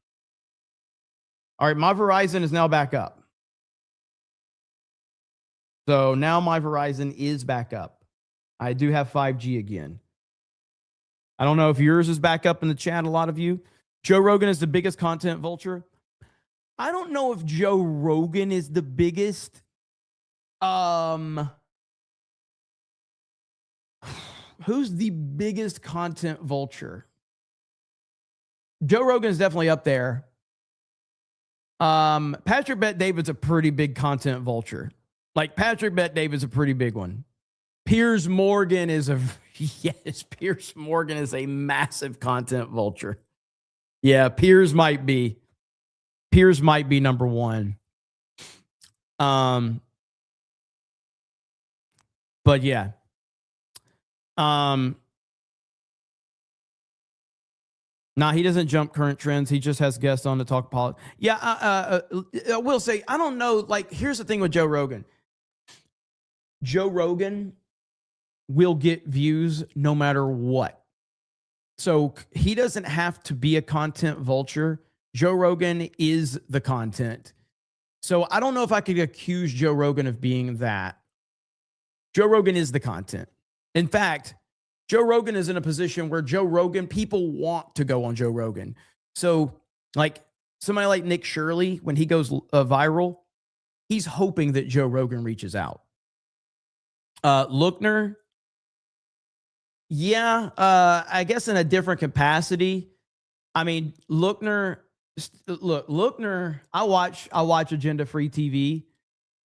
All right, my Verizon is now back up. So now my Verizon is back up. I do have 5G again. I don't know if yours is back up in the chat, a lot of you. Joe Rogan is the biggest content vulture. I don't know if Joe Rogan is the biggest. Who's the biggest content vulture? Joe Rogan is definitely up there. Patrick Bet David's a pretty big content vulture. Like Patrick Bet David's a pretty big one. Piers Morgan is Piers Morgan is a massive content vulture. Yeah, Piers might be number one. But yeah. Nah, he doesn't jump current trends. He just has guests on to talk politics. Yeah, I will say, I don't know. Like, here's the thing with Joe Rogan. Joe Rogan will get views no matter what. So he doesn't have to be a content vulture. Joe Rogan is the content. So I don't know if I could accuse Joe Rogan of being that. Joe Rogan is the content. In fact, Joe Rogan is in a position where Joe Rogan, people want to go on Joe Rogan. So like somebody like Nick Shirley, when he goes viral, he's hoping that Joe Rogan reaches out. Lookner, yeah, I guess in a different capacity. I mean, Lookner, I watch Agenda Free TV.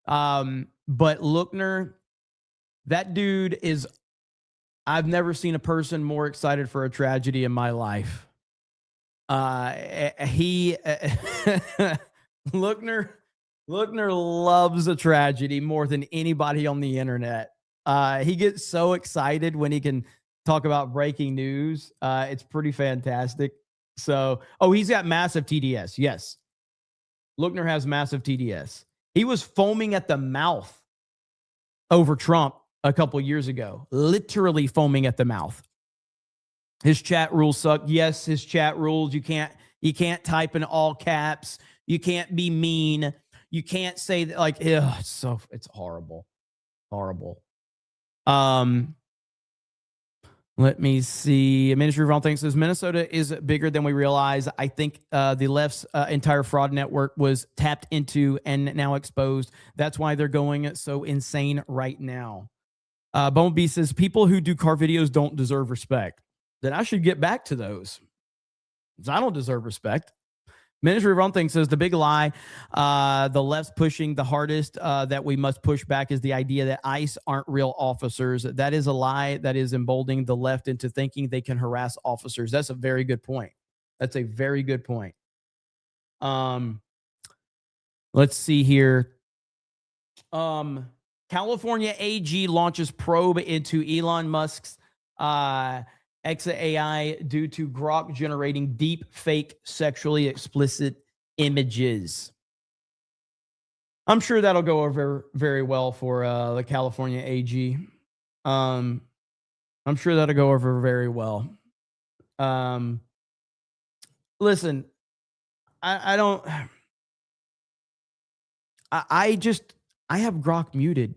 But Lookner, that dude is, I've never seen a person more excited for a tragedy in my life. Lookner loves a tragedy more than anybody on the internet. He gets so excited when he can talk about breaking news. It's pretty fantastic. So, he's got massive TDS. Yes. Lookner has massive TDS. He was foaming at the mouth over Trump a couple years ago, literally foaming at the mouth. His chat rules suck. Yes, his chat rules. You can't type in all caps. You can't be mean. You can't say that, like, ugh, it's horrible. Horrible. Let me see. Ministry of Wrong Things says Minnesota is bigger than we realize. I think the left's entire fraud network was tapped into and now exposed. That's why they're going so insane right now. Bumblebee says people who do car videos don't deserve respect. Then I should get back to those. I don't deserve respect. Ministry of Wrong Things says the big lie, the left's pushing the hardest that we must push back is the idea that ICE aren't real officers. That is a lie that is emboldening the left into thinking they can harass officers. That's a very good point. That's a very good point. Let's see here. California AG launches probe into Elon Musk's XAI due to Grok generating deep fake sexually explicit images. I'm sure that'll go over very well for the California AG. I'm sure that'll go over very well. Listen, I have Grok muted.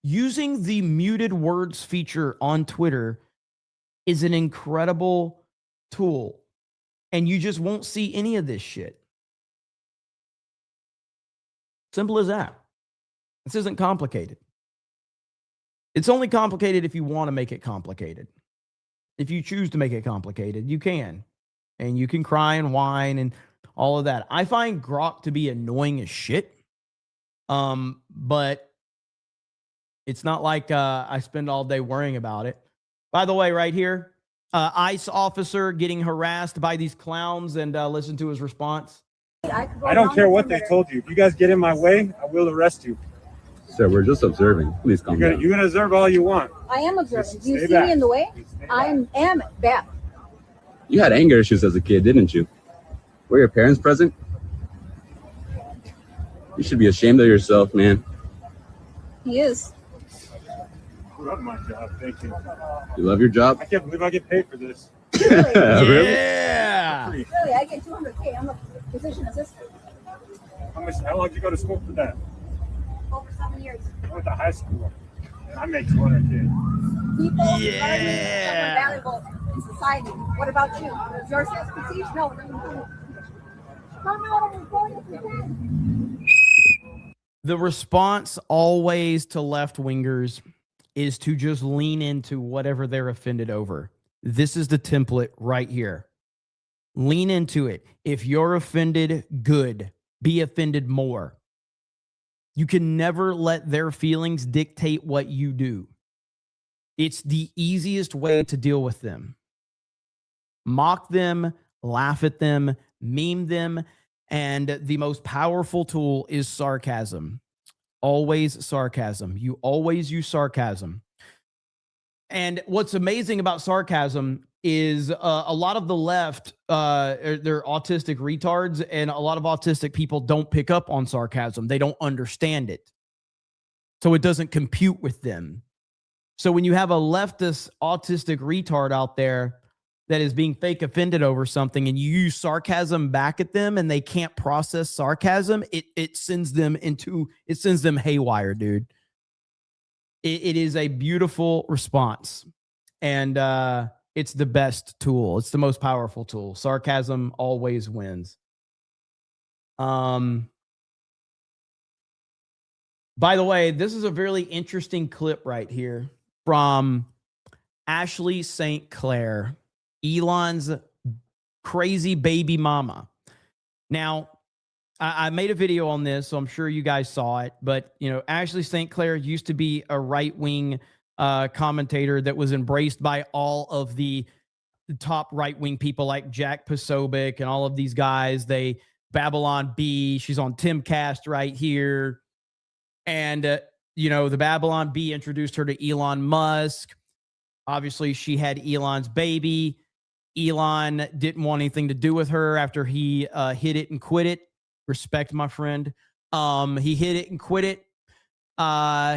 Using the muted words feature on Twitter is an incredible tool, and you just won't see any of this shit. Simple as that. This isn't complicated. It's only complicated if you want to make it complicated. If you choose to make it complicated, you can. And you can cry and whine and all of that. I find Grok to be annoying as shit. But it's not like I spend all day worrying about it. By the way, right here, ICE officer getting harassed by these clowns, and listen to his response. I don't care what they told you. If you guys get in my way, I will arrest you. Sir, we're just observing. Please calm down. You're gonna observe all you want. I am observing. Do you Stay see back. me in the way? I am back. You had anger issues as a kid, didn't you? Were your parents present? You should be ashamed of yourself, man. He is. I love my job. Thank you. You love your job? I can't believe I get paid for this. Really? Yeah. Really, I get 200K. I'm a physician assistant. How long did you go to school for that? Over 7 years. I went to high school. I make 200K. People Yeah. are valuable in society. What about you? Is yours expertise? No, it doesn't matter. Come out and report if you can. The response always to left-wingers is to just lean into whatever they're offended over. This is the template right here. Lean into it. If you're offended, good. Be offended more. You can never let their feelings dictate what you do. It's the easiest way to deal with them. Mock them, laugh at them, meme them, and the most powerful tool is sarcasm. Always sarcasm. You always use sarcasm. And what's amazing about sarcasm is a lot of the left, they're autistic retards, and a lot of autistic people don't pick up on sarcasm. They don't understand it. So it doesn't compute with them. So when you have a leftist autistic retard out there that is being fake offended over something and you use sarcasm back at them and they can't process sarcasm, it sends them haywire, dude. It is a beautiful response. And it's the best tool. It's the most powerful tool. Sarcasm always wins. By the way, this is a really interesting clip right here from Ashley St. Clair, Elon's crazy baby mama. Now, I made a video on this, so I'm sure you guys saw it. But, you know, Ashley St. Clair used to be a right-wing commentator that was embraced by all of the top right-wing people like Jack Posobiec and all of these guys. They Babylon B. She's on Timcast right here. And, you know, the Babylon B introduced her to Elon Musk. Obviously, she had Elon's baby. Elon didn't want anything to do with her after he hit it and quit it. Respect, my friend. He hit it and quit it.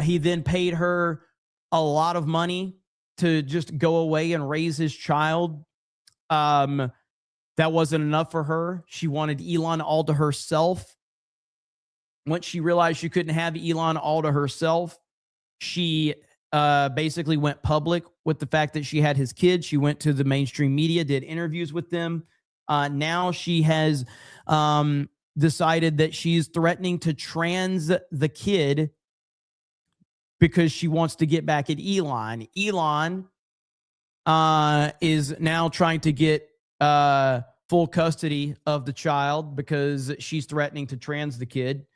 He then paid her a lot of money to just go away and raise his child. That wasn't enough for her. She wanted Elon all to herself. Once she realized she couldn't have Elon all to herself, she basically went public with the fact that she had his kids. She went to the mainstream media, did interviews with them. Now she has decided that she's threatening to trans the kid because she wants to get back at Elon. Elon is now trying to get full custody of the child because she's threatening to trans the kid.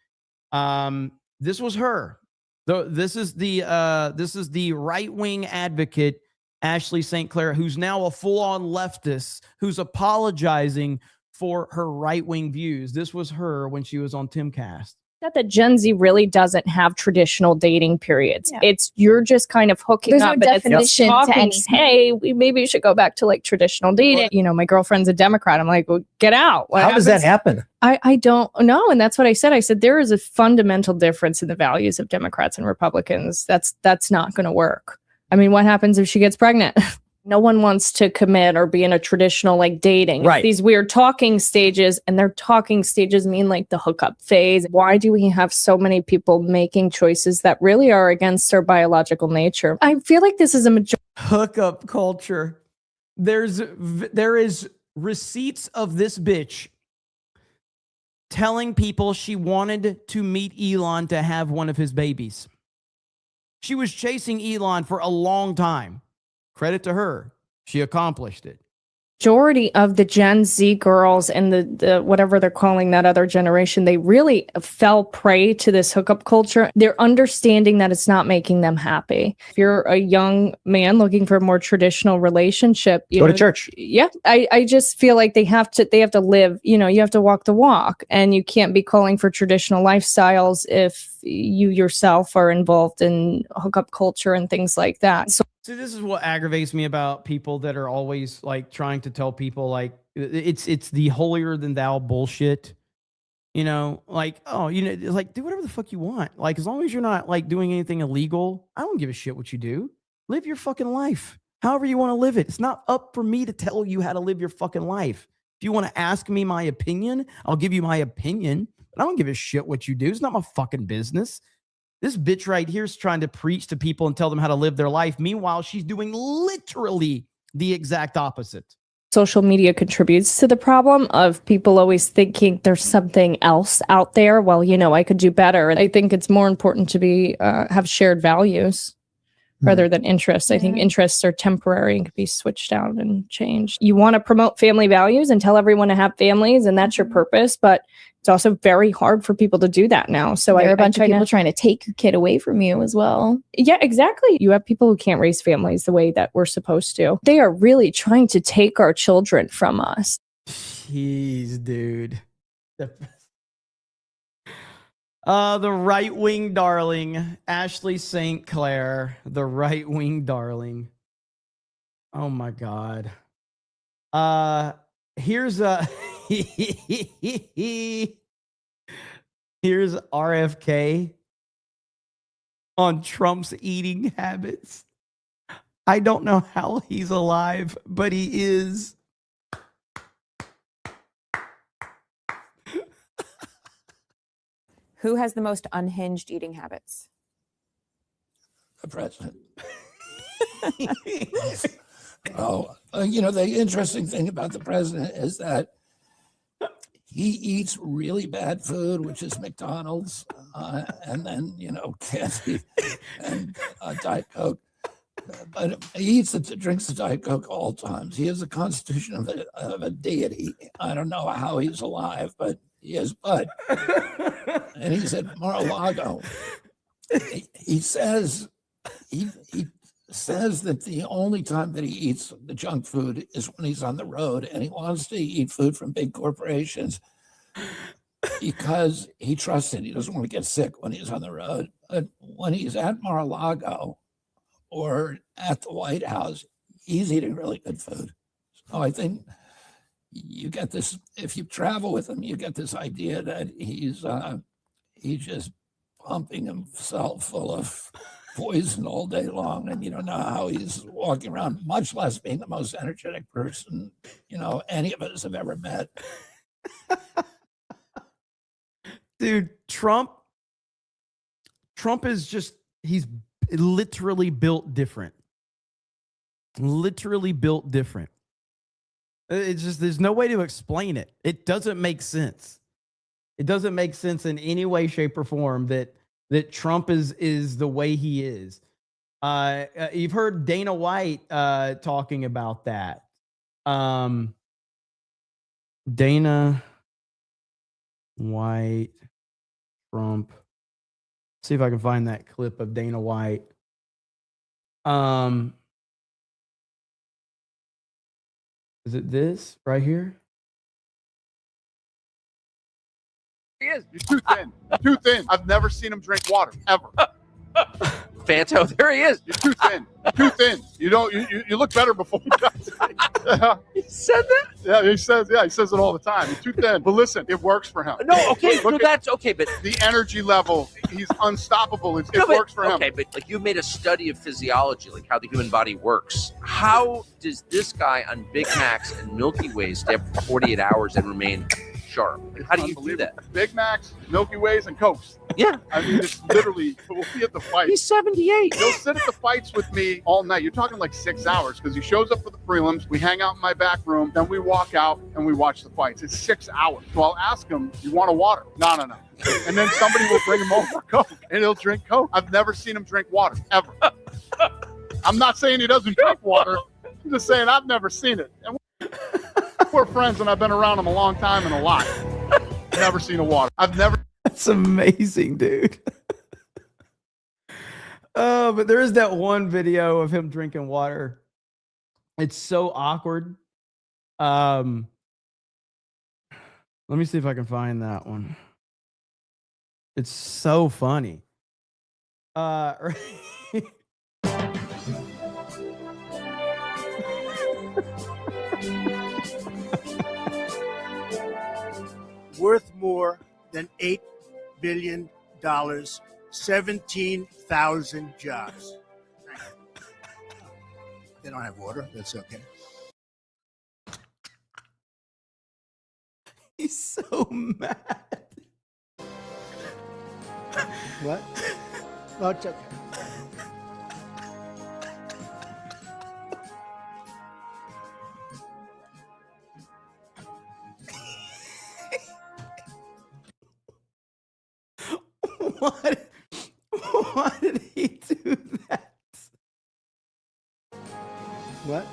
This was her. This is the right-wing advocate, Ashley St. Clair, who's now a full-on leftist, who's apologizing for her right-wing views. This was her when she was on Timcast. That Gen Z really doesn't have traditional dating periods. Yeah. It's you're just kind of hooking There's up. No definition talking, to anything. hey, maybe you should go back to like traditional dating. You know, my girlfriend's a Democrat. I'm like, well, get out. How does that happen? I don't know. And that's what I said. I said, there is a fundamental difference in the values of Democrats and Republicans. That's not going to work. I mean, what happens if she gets pregnant? No one wants to commit or be in a traditional like dating. Right. It's these weird talking stages, and their talking stages mean like the hookup phase. Why do we have so many people making choices that really are against our biological nature? I feel like this is a majority. Hookup culture. There is receipts of this bitch telling people she wanted to meet Elon to have one of his babies. She was chasing Elon for a long time. Credit to her. She accomplished it. Majority of the Gen Z girls and the whatever they're calling that other generation, they really fell prey to this hookup culture. They're understanding that it's not making them happy. If you're a young man looking for a more traditional relationship, Go to church. Yeah. I just feel like they have to live, you know, you have to walk the walk, and you can't be calling for traditional lifestyles if you yourself are involved in hookup culture and things like that. So See, this is what aggravates me about people that are always like trying to tell people like it's the holier than thou bullshit. You know, like, oh, you know, it's like, do whatever the fuck you want. Like, as long as you're not like doing anything illegal, I don't give a shit what you do. Live your fucking life however you want to live it. It's not up for me to tell you how to live your fucking life. If you want to ask me my opinion, I'll give you my opinion, but I don't give a shit what you do. It's not my fucking business. This bitch right here is trying to preach to people and tell them how to live their life. Meanwhile, she's doing literally the exact opposite. social media contributes to the problem of people always thinking there's something else out there. Well, you know, I could do better. I think it's more important to be have shared values rather than interests. I think interests are temporary and can be switched out and changed. You want to promote family values and tell everyone to have families, and that's your purpose, but it's also very hard for people to do that now. So there are a bunch of people trying to take your kid away from you as well. Yeah, exactly. You have people who can't raise families the way that we're supposed to. They are really trying to take our children from us. Jeez, dude. The right-wing darling, Ashley St. Clair, the right-wing darling. Oh my God. Here's here's RFK on Trump's eating habits. I don't know how he's alive, but he is. Who has the most unhinged eating habits? The president. You know, the interesting thing about the president is that he eats really bad food, which is McDonald's, and then, you know, candy and Diet Coke. But he drinks the Diet Coke all times. He has the constitution of a deity. I don't know how he's alive, but he is. But and he's at Mar-a-Lago. He says he says that the only time that he eats the junk food is when he's on the road, and he wants to eat food from big corporations because he trusts it. He doesn't want to get sick when he's on the road. But when he's at Mar-a-Lago or at the White House, he's eating really good food. So I think you get this, if you travel with him, you get this idea that he's just pumping himself full of poison all day long. And you don't know how he's walking around, much less being the most energetic person, any of us have ever met. Dude, Trump is just, he's literally built different. Literally built different. It's just, there's no way to explain it. It doesn't make sense. It doesn't make sense in any way, shape, or form that Trump is the way he is. You've heard Dana White talking about that. Dana White, Trump. See if I can find that clip of Dana White. Is it this right here? He is. You're too thin. Too thin. I've never seen him drink water ever. Fanto, there he is. You're too thin. Too thin. You don't. You look better before you got He said that? Yeah, he says it all the time. You're too thin. But listen, it works for him. No, okay, Look no, at that's okay, but the energy level. He's unstoppable. It No, but- works for him. Okay, but like you made a study of physiology, like how the human body works. How does this guy on Big Macs and Milky Ways stay up for 48 hours and remain sharp? Like, how do you do that? Big Macs, Milky Ways, and Cokes. Yeah. I mean, it's literally, we'll be at the fight. He's 78. He'll sit at the fights with me all night. You're talking like 6 hours because he shows up for the prelims. We hang out in my back room. Then we walk out and we watch the fights. It's 6 hours. So I'll ask him, you want a water? No. And then somebody will bring him over Coke and he'll drink Coke. I've never seen him drink water, ever. I'm not saying he doesn't drink water. I'm just saying I've never seen it. And we're friends and I've been around him a long time and a lot. Never seen a water. I've never. That's amazing, dude. But there is that one video of him drinking water. It's so awkward. Let me see if I can find that one. It's so funny. Worth more than $8 billion, 17,000 jobs. They don't have water. That's okay. He's so mad. What? No, it's okay. Why did he do that? What?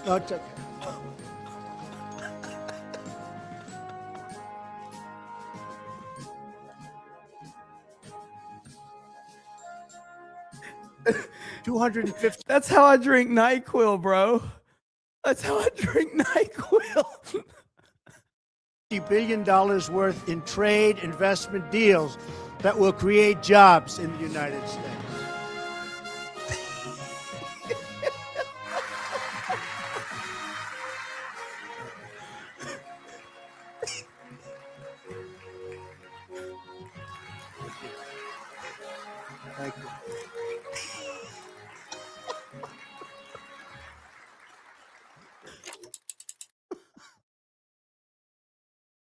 No, it's okay. $250. That's how I drink NyQuil, bro. That's how I drink NyQuil. $50 billion worth in trade investment deals that will create jobs in the United States. Thank you.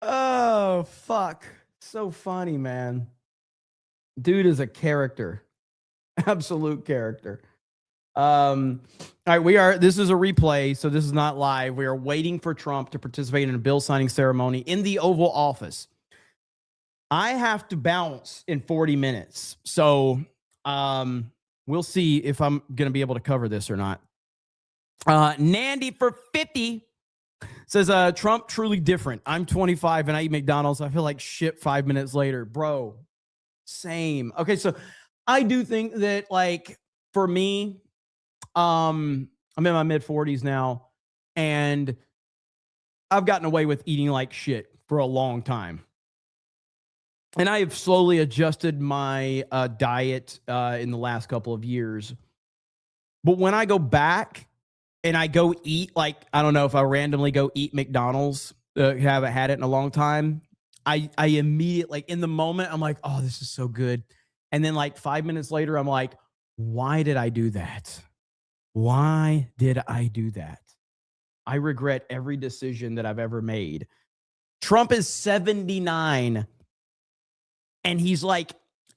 Oh, fuck. So funny, man. Dude is a character. Absolute character. All right, this is a replay, so this is not live. We are waiting for Trump to participate in a bill signing ceremony in the Oval Office. I have to bounce in 40 minutes. So we'll see if I'm going to be able to cover this or not. Nandy for 50 says, Trump truly different. I'm 25 and I eat McDonald's. I feel like shit 5 minutes later. Bro, same. Okay, so I do think that, like, for me, I'm in my mid 40s now, and I've gotten away with eating like shit for a long time. And I have slowly adjusted my diet in the last couple of years. But when I go back and I go eat, like, I don't know, if I randomly go eat McDonald's, haven't had it in a long time, I immediately, like, in the moment, I'm like, oh, this is so good. And then like 5 minutes later, I'm like, Why did I do that? Why did I do that? I regret every decision that I've ever made. Trump is 79 and he's like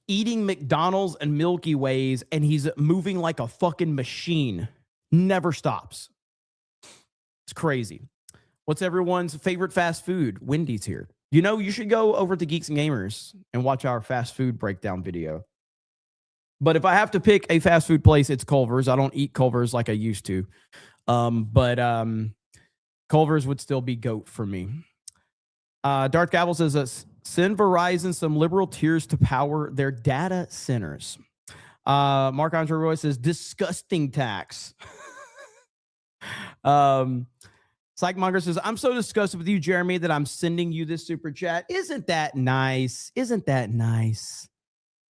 eating McDonald's and Milky Ways and he's moving like a fucking machine. Never stops. It's crazy. What's everyone's favorite fast food? Wendy's here. You know, you should go over to Geeks and Gamers and watch our fast food breakdown video. But if I have to pick a fast food place, it's Culver's. I don't eat Culver's like I used to. But Culver's would still be GOAT for me. Darth Gavel says, send Verizon some liberal tiers to power their data centers. Mark Andre Roy says, disgusting tax. Psychmonger says, I'm so disgusted with you, Jeremy, that I'm sending you this super chat. Isn't that nice? Isn't that nice?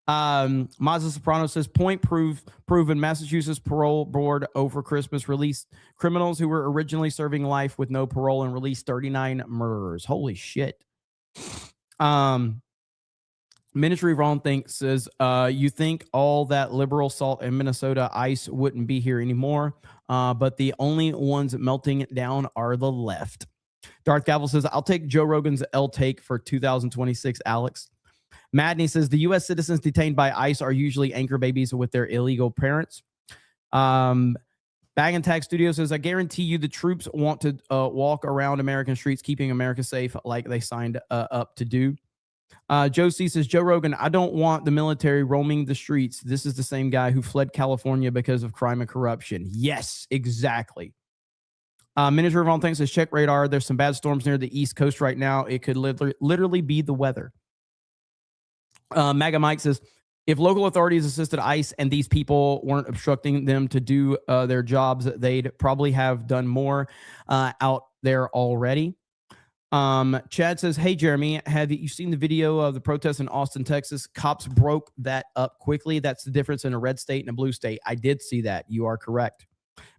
Mazda Soprano says, point proven. Massachusetts parole board over Christmas released criminals who were originally serving life with no parole and released 39 murderers. Holy shit. Ministry of Wrong Think says, you think all that liberal salt in Minnesota ice wouldn't be here anymore, but the only ones melting down are the left. Darth Gavel says, I'll take Joe Rogan's L take for 2026, Alex. Madney says, the U.S. citizens detained by ICE are usually anchor babies with their illegal parents. Bag and Tag Studio says, I guarantee you the troops want to walk around American streets, keeping America safe like they signed up to do. Joe C says, Joe Rogan, I don't want the military roaming the streets. This is the same guy who fled California because of crime and corruption. Yes, exactly. Miniature of All Things says, check radar. There's some bad storms near the East Coast right now. It could literally be the weather. Maga Mike says, if local authorities assisted ICE and these people weren't obstructing them to do their jobs, they'd probably have done more out there already. Chad says, hey, Jeremy, have you seen the video of the protest in Austin, Texas? Cops broke that up quickly. That's the difference in a red state and a blue state. I did see that. You are correct.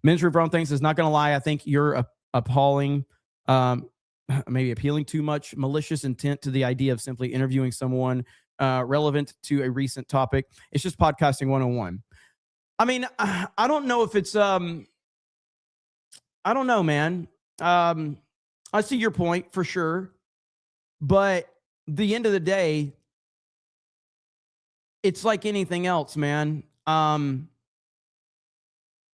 Ministry of Wrong Things is not going to lie. I think you're appalling, maybe appealing too much malicious intent to the idea of simply interviewing someone relevant to a recent topic. It's just podcasting 101. I mean, I don't know if it's, I don't know, man. I see your point for sure, but the end of the day, it's like anything else, man.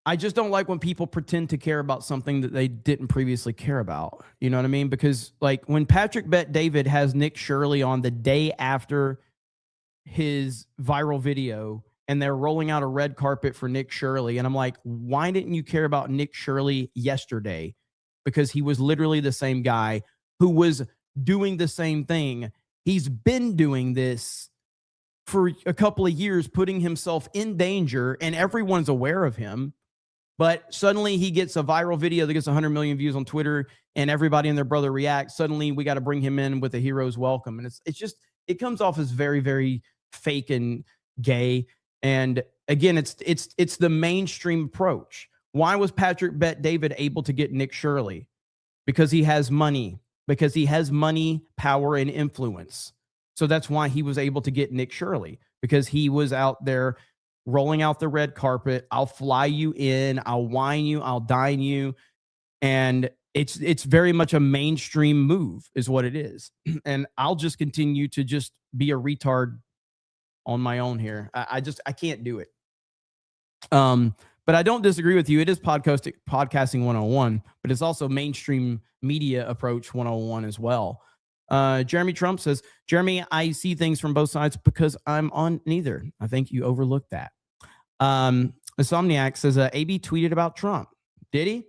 I just don't like when people pretend to care about something that they didn't previously care about. You know what I mean? Because like when Patrick Bet-David has Nick Shirley on the day after his viral video and they're rolling out a red carpet for Nick Shirley, and I'm like, why didn't you care about Nick Shirley yesterday? Because he was literally the same guy who was doing the same thing. He's been doing this for a couple of years, putting himself in danger, and everyone's aware of him. But suddenly he gets a viral video that gets 100 million views on Twitter, and everybody and their brother reacts. Suddenly we got to bring him in with a hero's welcome. And it's just, it comes off as very, very fake and gay. And again, it's the mainstream approach. Why was Patrick Bet-David able to get Nick Shirley? Because he has money. Because he has money, power, and influence. So that's why he was able to get Nick Shirley. Because he was out there rolling out the red carpet. I'll fly you in. I'll wine you. I'll dine you. And it's very much a mainstream move is what it is. And I'll just continue to just be a retard on my own here. I can't do it. But I don't disagree with you. It is podcasting 101, but it's also mainstream media approach 101 as well. Jeremy Trump says, Jeremy, I see things from both sides because I'm on neither. I think you overlooked that. Insomniac says, AB tweeted about Trump. Did he?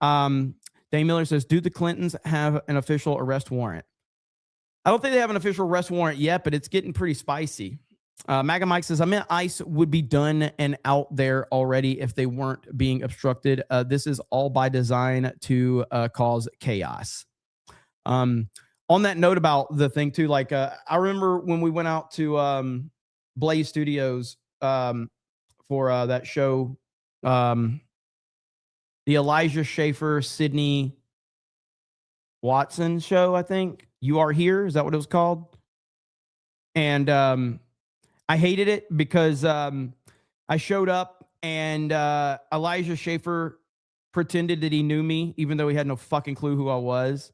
Dane Miller says, do the Clintons have an official arrest warrant? I don't think they have an official arrest warrant yet, but it's getting pretty spicy. Maga Mike says, I meant ICE would be done and out there already if they weren't being obstructed. This is all by design to cause chaos. On that note about the thing too, like I remember when we went out to Blaze Studios for that show, the Elijah Schaefer, Sydney Watson show, I think. You Are Here, is that what it was called? And I hated it because I showed up and Elijah Schaefer pretended that he knew me, even though he had no fucking clue who I was.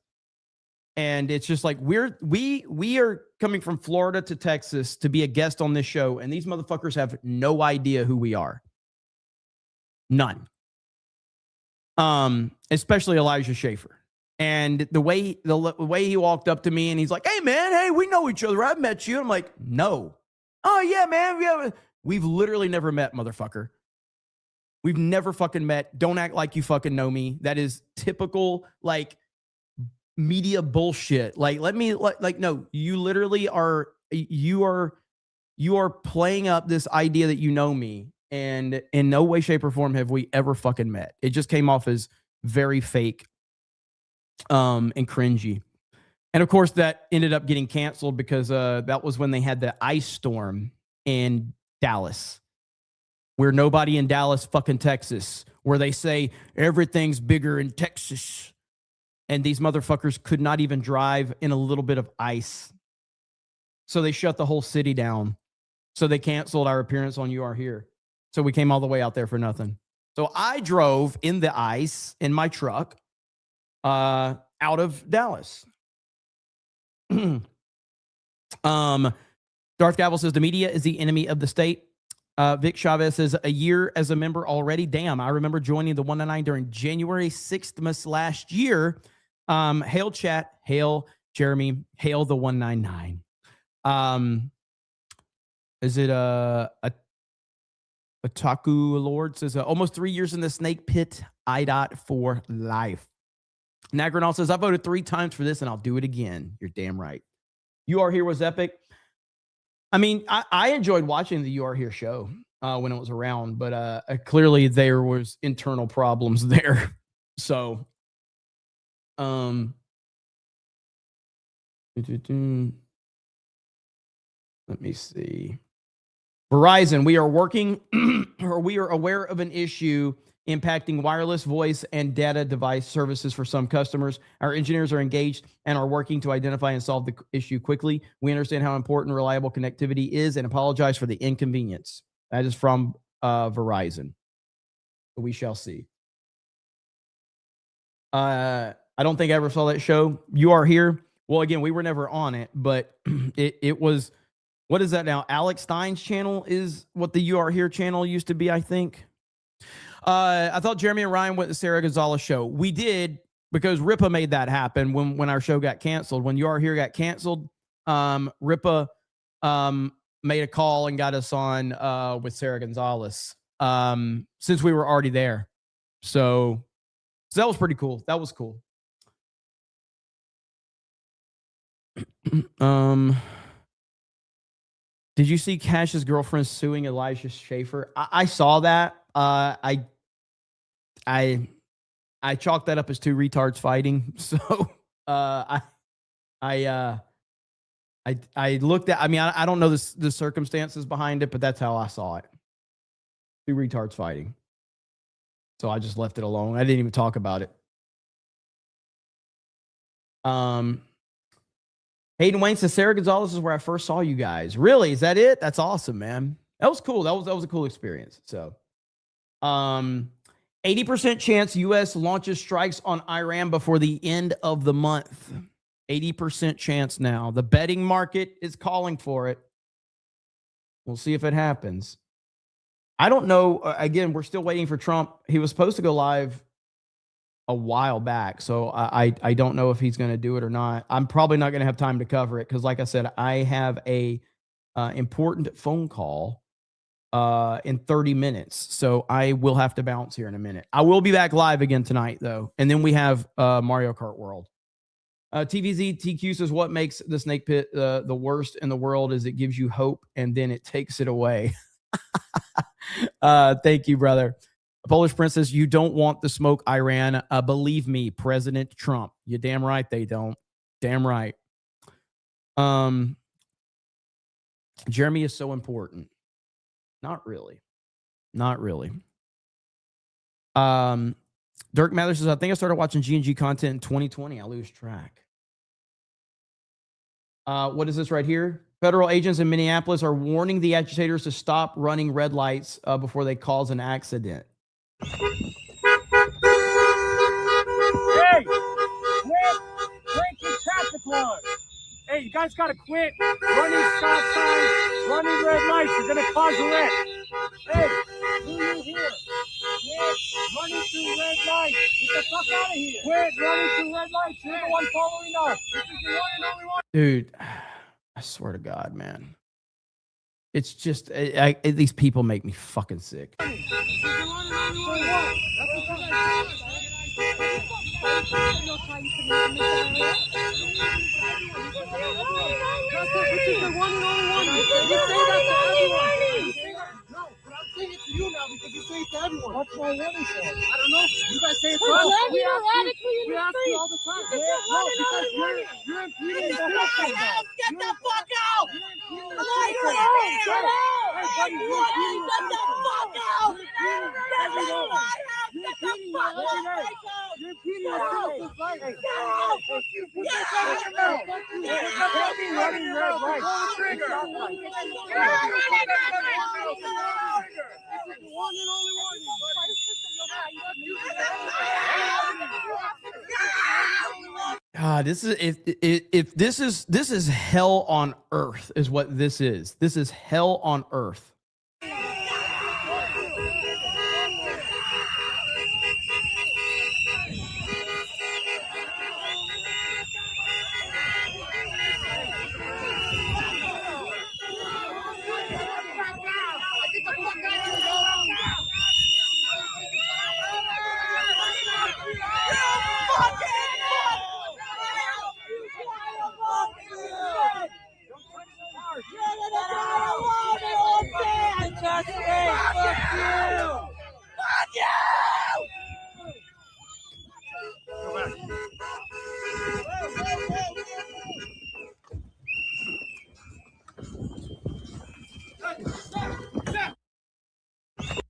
And it's just like we are coming from Florida to Texas to be a guest on this show, and these motherfuckers have no idea who we are. None. Especially Elijah Schaefer. And the way he walked up to me and he's like, "Hey man, hey, we know each other. I've met you." I'm like, "No." "Oh yeah, man. We've literally never met, motherfucker. We've never fucking met. Don't act like you fucking know me." That is typical like media bullshit. Like, no, you literally are playing up this idea that you know me, and in no way, shape, or form have we ever fucking met. It just came off as very fake and cringy. And of course that ended up getting canceled because that was when they had the ice storm in Dallas, where nobody in Dallas, fucking Texas, where they say everything's bigger in Texas. And these motherfuckers could not even drive in a little bit of ice. So they shut the whole city down. So they canceled our appearance on You Are Here. So we came all the way out there for nothing. So I drove in the ice in my truck out of Dallas. Darth Gavel says the media is the enemy of the state. Vic Chavez says a year as a member already. Damn, I remember joining the 199 during January 6th last year. Hail chat, hail Jeremy, hail the 199. Is it a Taku Lord says almost 3 years in the snake pit. IDOT for life. Nagranal says I voted 3 times for this and I'll do it again. You're damn right. You Are Here was epic. I mean, I enjoyed watching the You Are Here show when it was around, but clearly there was internal problems there. So, let me see. Verizon, we are working or we are aware of an issue impacting wireless voice and data device services for some customers. Our engineers are engaged and are working to identify and solve the issue quickly. We understand how important reliable connectivity is and apologize for the inconvenience. That is from Verizon. We shall see. I don't think I ever saw that show. You Are Here. Well, again, we were never on it, but it was, what is that now? Alex Stein's channel is what the You Are Here channel used to be, I think. I thought Jeremy and Ryan went to the Sarah Gonzalez show. We did, because Ripa made that happen when our show got canceled. When You Are Here got canceled, Ripa made a call and got us on with Sarah Gonzalez since we were already there. So that was pretty cool. That was cool. Did you see Cash's girlfriend suing Elijah Schaefer? I saw that. I chalked that up as 2 retards fighting. So I looked at, I mean, I don't know the circumstances behind it, but that's how I saw it. 2 retards fighting. So I just left it alone. I didn't even talk about it. Hayden Wayne says Sarah Gonzalez is where I first saw you guys. Really? Is that it? That's awesome, man. That was cool. That was a cool experience. So 80% chance U.S. launches strikes on Iran before the end of the month. 80% chance now. The betting market is calling for it. We'll see if it happens. I don't know. Again, we're still waiting for Trump. He was supposed to go live a while back, so I don't know if he's going to do it or not. I'm probably not going to have time to cover it because, like I said, I have a important phone call in 30 minutes, so I will have to bounce here in a minute. I will be back live again tonight, though, and then we have Mario Kart World. TVZ TQ says what makes the snake pit the worst in the world is it gives you hope and then it takes it away. Thank you, brother. Polish Princess, you don't want the smoke, Iran. Believe me, President Trump. You're damn right they don't. Damn right. Jeremy is so important. Not really. Not really. Dirk Mather says, I think I started watching G&G content in 2020. I lose track. What is this right here? Federal agents in Minneapolis are warning the agitators to stop running red lights before they cause an accident. Hey, quit breaking traffic laws. Hey, you guys gotta quit running stop signs, running red lights. You're gonna cause a wreck. Hey, who you here? Quit running through red lights. Get the fuck out of here. Quit running through red lights. You're the one following us. This is the one and only one. Dude, I swear to God, man. It's just, these people make me fucking sick. What's my warning for? I don't know. You guys say it's wrong. We ask you all the time. No, because you're impeding the fuck out. Get the fuck out! You're get out! Hey, buddy, you're impeding the fuck out! Get the fuck out! You're impeding the citizens' rights. Get out! You're running red lights. Pull the trigger. You're running red lights. This is the one and only warning, buddy. God, this is if this is hell on earth is what this is. This is hell on earth.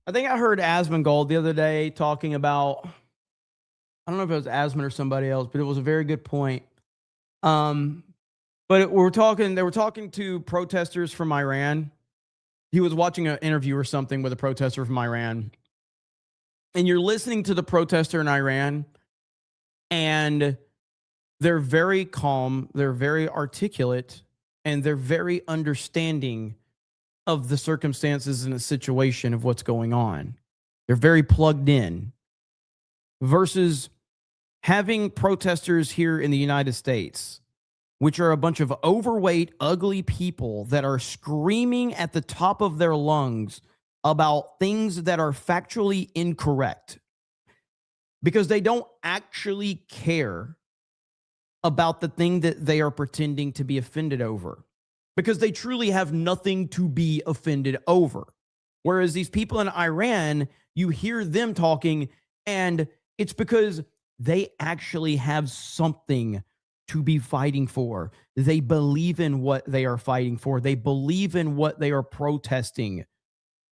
I think I heard Asmongold the other day talking about, I don't know if it was Asmon or somebody else, but it was a very good point. But they were talking to protesters from Iran. He was watching an interview or something with a protester from Iran. And you're listening to the protester in Iran, and they're very calm, they're very articulate, and they're very understanding of the circumstances and the situation of what's going on. They're very plugged in. Versus having protesters here in the United States, which are a bunch of overweight, ugly people that are screaming at the top of their lungs about things that are factually incorrect because they don't actually care about the thing that they are pretending to be offended over, because they truly have nothing to be offended over. Whereas these people in Iran, you hear them talking, and it's because they actually have something to be fighting for. They believe in what they are fighting for. They believe in what they are protesting.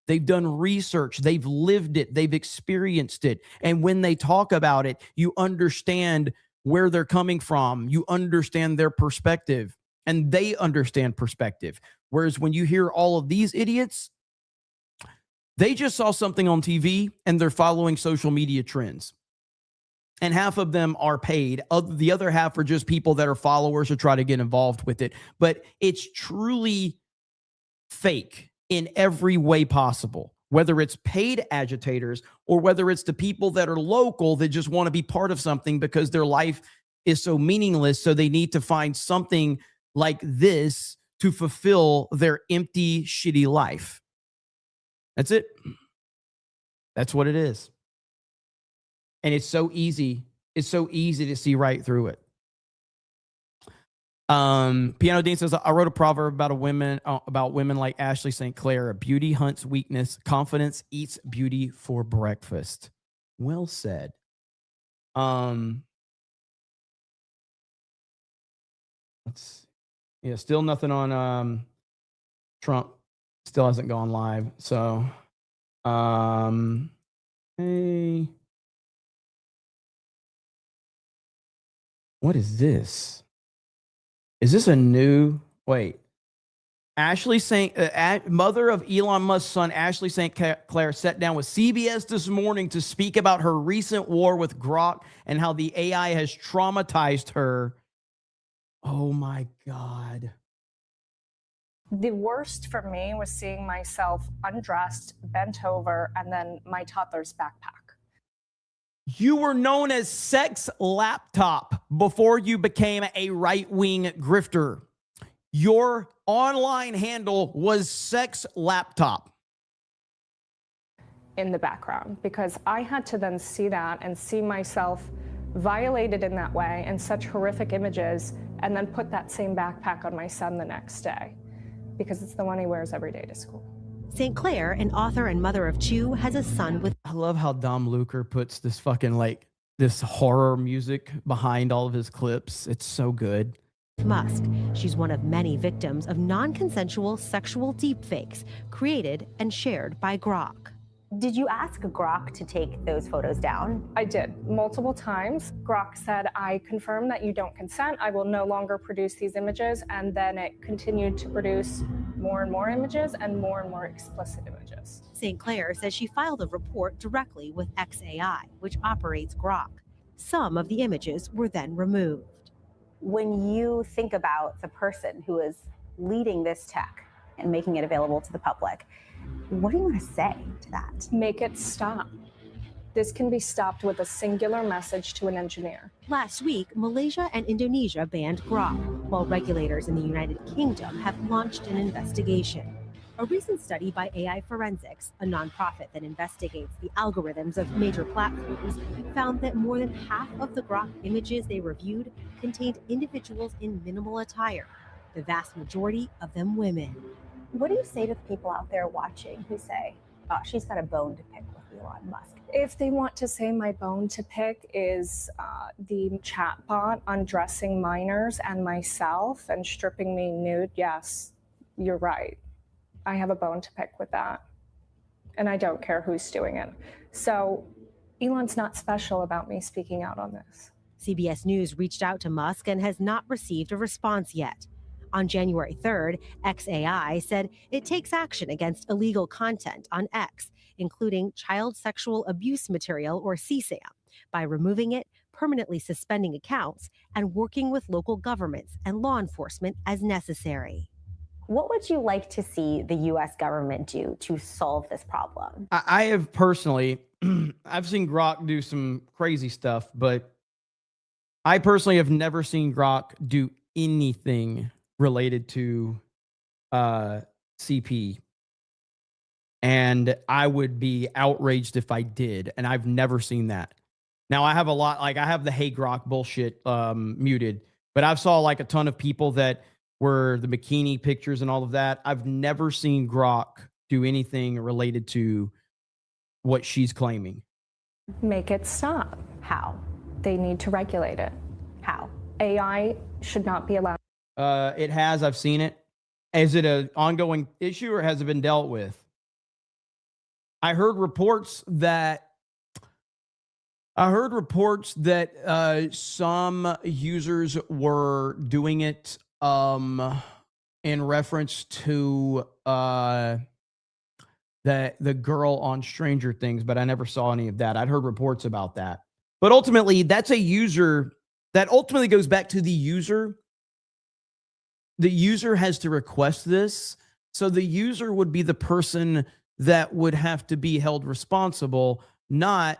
They've done research. They've lived it. They've experienced it. And when they talk about it, you understand where they're coming from. You understand their perspective, and they understand perspective. Whereas when you hear all of these idiots, they just saw something on TV and they're following social media trends. And half of them are paid. The other half are just people that are followers or try to get involved with it. But it's truly fake in every way possible, whether it's paid agitators or whether it's the people that are local that just want to be part of something because their life is so meaningless. So they need to find something like this to fulfill their empty, shitty life. That's it. That's what it is. And it's so easy. It's so easy to see right through it. Piano Dean says, I wrote a proverb about women like Ashley St. Clair. Beauty hunts weakness. Confidence eats beauty for breakfast. Well said. Still nothing on Trump. Still hasn't gone live. So hey. What is this? Is this a new? Wait. Ashley St. Mother of Elon Musk's son, Ashley St. Clair, sat down with CBS this morning to speak about her recent war with Grok and how the AI has traumatized her. Oh my God. The worst for me was seeing myself undressed, bent over, and then my toddler's backpack. You were known as Sex Laptop before you became a right-wing grifter. Your online handle was Sex Laptop. In the background, because I had to then see that and see myself violated in that way and such horrific images, and then put that same backpack on my son the next day, because it's the one he wears every day to school. St. Clair, an author and mother of two, has a son with. I love how Dom Luker puts this fucking this horror music behind all of his clips. It's so good. Musk. She's one of many victims of non-consensual sexual deepfakes created and shared by Grok. Did you ask Grok to take those photos down? I did, multiple times. Grok said, I confirm that you don't consent. I will no longer produce these images. And then it continued to produce more and more images and more explicit images. St. Clair says she filed a report directly with XAI, which operates Grok. Some of the images were then removed. When you think about the person who is leading this tech and making it available to the public, what do you want to say to that? Make it stop. This can be stopped with a singular message to an engineer. Last week, Malaysia and Indonesia banned Grok, while regulators in the United Kingdom have launched an investigation. A recent study by AI Forensics, a nonprofit that investigates the algorithms of major platforms, found that more than half of the Grok images they reviewed contained individuals in minimal attire, the vast majority of them women. What do you say to the people out there watching who say, oh, she's got a bone to pick with Elon Musk? If they want to say my bone to pick is the chatbot undressing minors and myself and stripping me nude, yes, you're right. I have a bone to pick with that. And I don't care who's doing it. So Elon's not special about me speaking out on this. CBS News reached out to Musk and has not received a response yet. On January 3rd, XAI said it takes action against illegal content on X, including child sexual abuse material or CSAM, by removing it, permanently suspending accounts, and working with local governments and law enforcement as necessary. What would you like to see the U.S. government do to solve this problem? I have personally, I've seen Grok do some crazy stuff, but I personally have never seen Grok do anything related to CP. And I would be outraged if I did. And I've never seen that. Now I have a lot, I have the Hey Grok bullshit muted, but I've saw a ton of people that were the bikini pictures and all of that. I've never seen Grok do anything related to what she's claiming. Make it stop. How? They need to regulate it. How? AI should not be allowed. It has. I've seen it. Is it an ongoing issue or has it been dealt with? I heard reports that some users were doing it in reference to the girl on Stranger Things, but I never saw any of that. I'd heard reports about that. But ultimately, that's a user that ultimately goes back to the user. The user has to request this. So the user would be the person that would have to be held responsible, not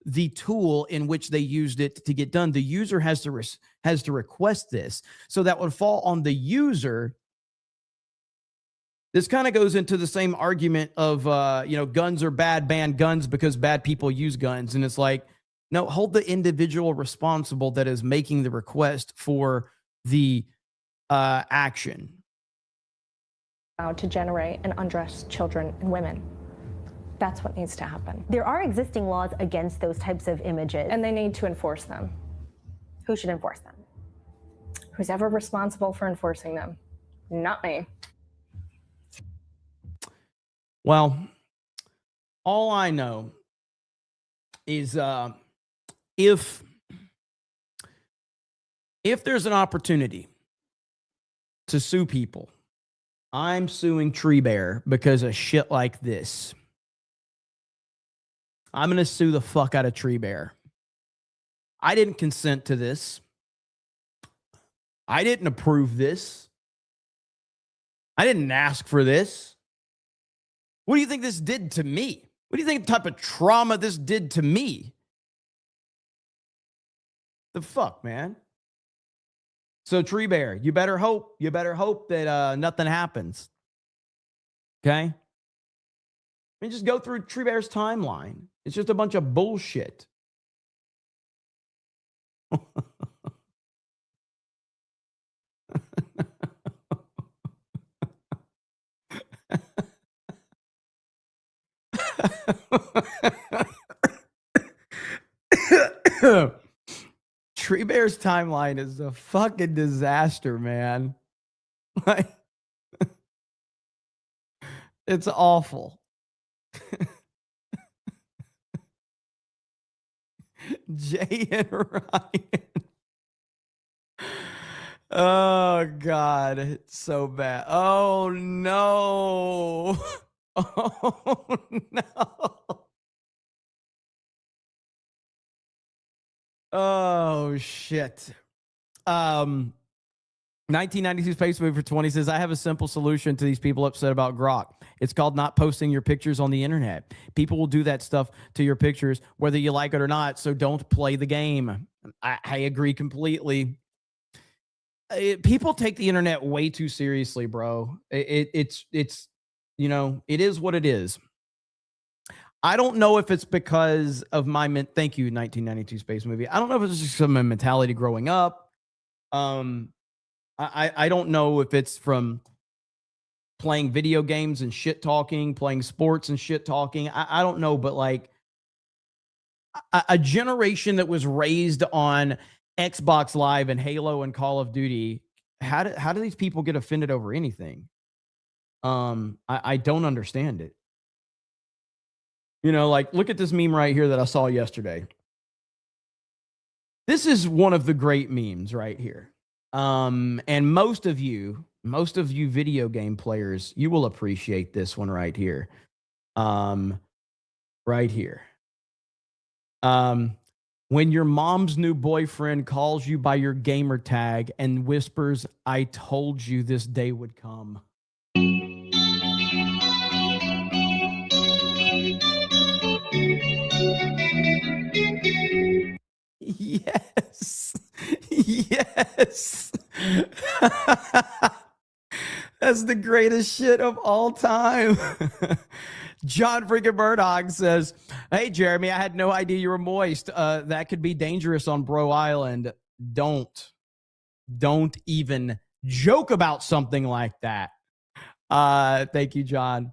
the tool in which they used it to get done. The user has to request this. So that would fall on the user. This kind of goes into the same argument of, guns are bad, ban guns because bad people use guns. And it's like, no, hold the individual responsible that is making the request for the action. To generate and undress children and women. That's what needs to happen. There are existing laws against those types of images. And they need to enforce them. Who should enforce them? Who's ever responsible for enforcing them. Not me. Well, all I know is if there's an opportunity to sue people I'm suing Tree Bear because of shit like this. I'm going to sue the fuck out of Tree Bear. I didn't consent to this. I didn't approve this. I didn't ask for this. What do you think this did to me? What do you think the type of trauma this did to me? The fuck, man? So Tree Bear, you better hope that nothing happens. Okay? I mean, just go through Tree Bear's timeline. It's just a bunch of bullshit. Tree Bear's timeline is a fucking disaster, man. Like, it's awful. Jay and Ryan. Oh, God. It's so bad. Oh, no. Oh, no. Oh, shit. 1992 Space Movie for 20 says, I have a simple solution to these people upset about Grok. It's called not posting your pictures on the internet. People will do that stuff to your pictures, whether you like it or not. So don't play the game. I agree completely. People take the internet way too seriously, bro. It's you know, it is what it is. I don't know if it's because of my thank you 1992 Space Movie. I don't know if it's just some mentality growing up. I don't know if it's from playing video games and shit talking, playing sports and shit talking. I don't know, but like a generation that was raised on Xbox Live and Halo and Call of Duty, how do these people get offended over anything? I don't understand it. You know, like, look at this meme right here that I saw yesterday. This is one of the great memes right here. And most of you video game players, you will appreciate this one right here. Right here. When your mom's new boyfriend calls you by your gamer tag and whispers, I told you this day would come. Yes. Yes. That's the greatest shit of all time. John freaking Murdoch says, hey, Jeremy, I had no idea you were moist. That could be dangerous on Bro Island. Don't even joke about something like that. Thank you, John.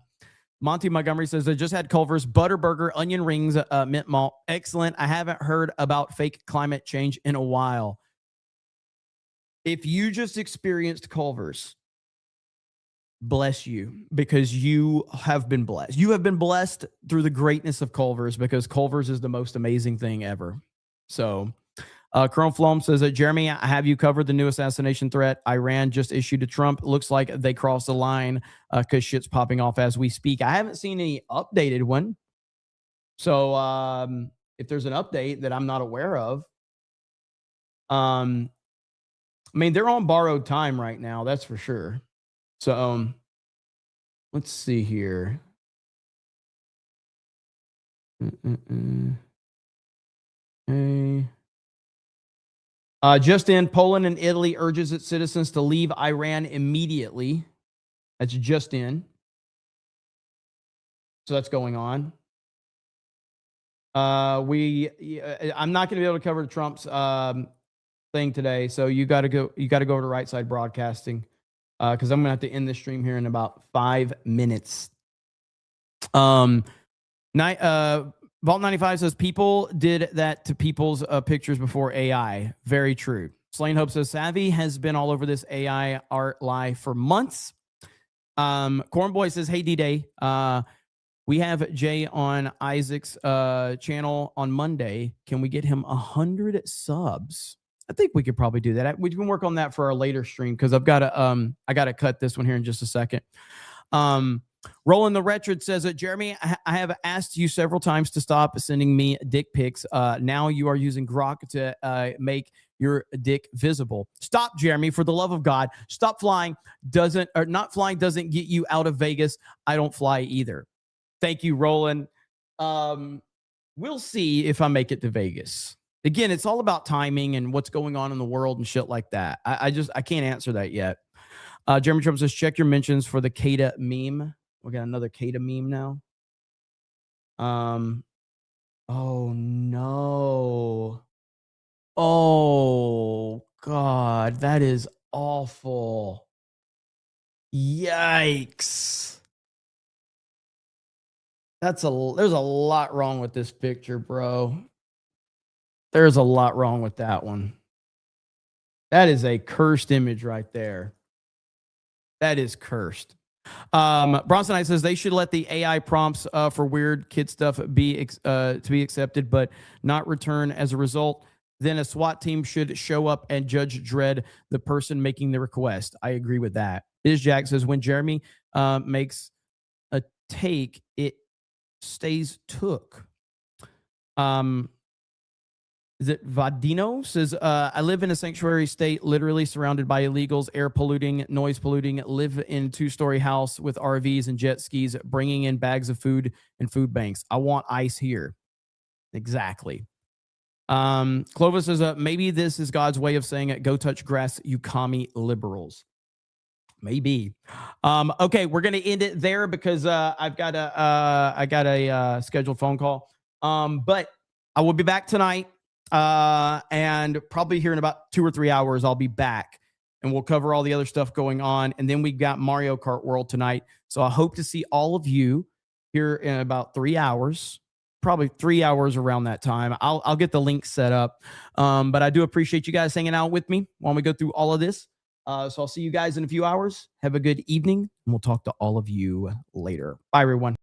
Monty Montgomery says, I just had Culver's butter burger, onion rings, mint malt. Excellent. I haven't heard about fake climate change in a while. If you just experienced Culver's, bless you, because you have been blessed. You have been blessed through the greatness of Culver's, because Culver's is the most amazing thing ever. So Colonel Flom says that, Jeremy, I have you covered the new assassination threat Iran just issued to Trump. It looks like they crossed the line because shit's popping off as we speak. I haven't seen any updated one. So if there's an update that I'm not aware of, I mean, they're on borrowed time right now. That's for sure. So let's see here. Okay. Just in, Poland and Italy urges its citizens to leave Iran immediately. That's just in. So that's going on. I'm not going to be able to cover Trump's thing today, so you got to go over to Right Side Broadcasting, because I'm going to have to end the stream here in about 5 minutes. Vault 95 says people did that to people's pictures before AI. Very true. Slain Hope says Savvy has been all over this AI art lie for months. Cornboy says, hey, D-Day, we have Jay on Isaac's channel on Monday. Can we get him 100 subs? I think we could probably do that. We can work on that for our later stream because I gotta cut this one here in just a second. Roland the Wretched says that Jeremy, I have asked you several times to stop sending me dick pics. Now you are using Grok to make your dick visible. Stop, Jeremy, for the love of God. Stop flying. Not flying doesn't get you out of Vegas. I don't fly either. Thank you, Roland. We'll see if I make it to Vegas. Again, it's all about timing and what's going on in the world and shit like that. I can't answer that yet. Jeremy Trump says, check your mentions for the Kata meme. We got another Kata meme now. Oh no. Oh God, that is awful. Yikes. There's a lot wrong with this picture, bro. There's a lot wrong with that one. That is a cursed image right there. That is cursed. Bronson Knight says they should let the AI prompts for weird kid stuff to be accepted, but not return as a result. Then a SWAT team should show up and Judge Dredd the person making the request. I agree with that. Biz Jack says when Jeremy makes a take, it stays took. Is it Vadino says, I live in a sanctuary state, literally surrounded by illegals, air polluting, noise polluting, live in a 2-story house with RVs and jet skis, bringing in bags of food and food banks. I want ICE here. Exactly. Clovis says, maybe this is God's way of saying it. Go touch grass, you commie liberals. Maybe. Okay, we're going to end it there because I got a scheduled phone call. But I will be back tonight. And probably here in about 2 or 3 hours, I'll be back and we'll cover all the other stuff going on. And then we got Mario Kart World tonight. So I hope to see all of you here in about 3 hours, probably 3 hours around that time. I'll get the link set up. But I do appreciate you guys hanging out with me while we go through all of this. So I'll see you guys in a few hours. Have a good evening and we'll talk to all of you later. Bye, everyone.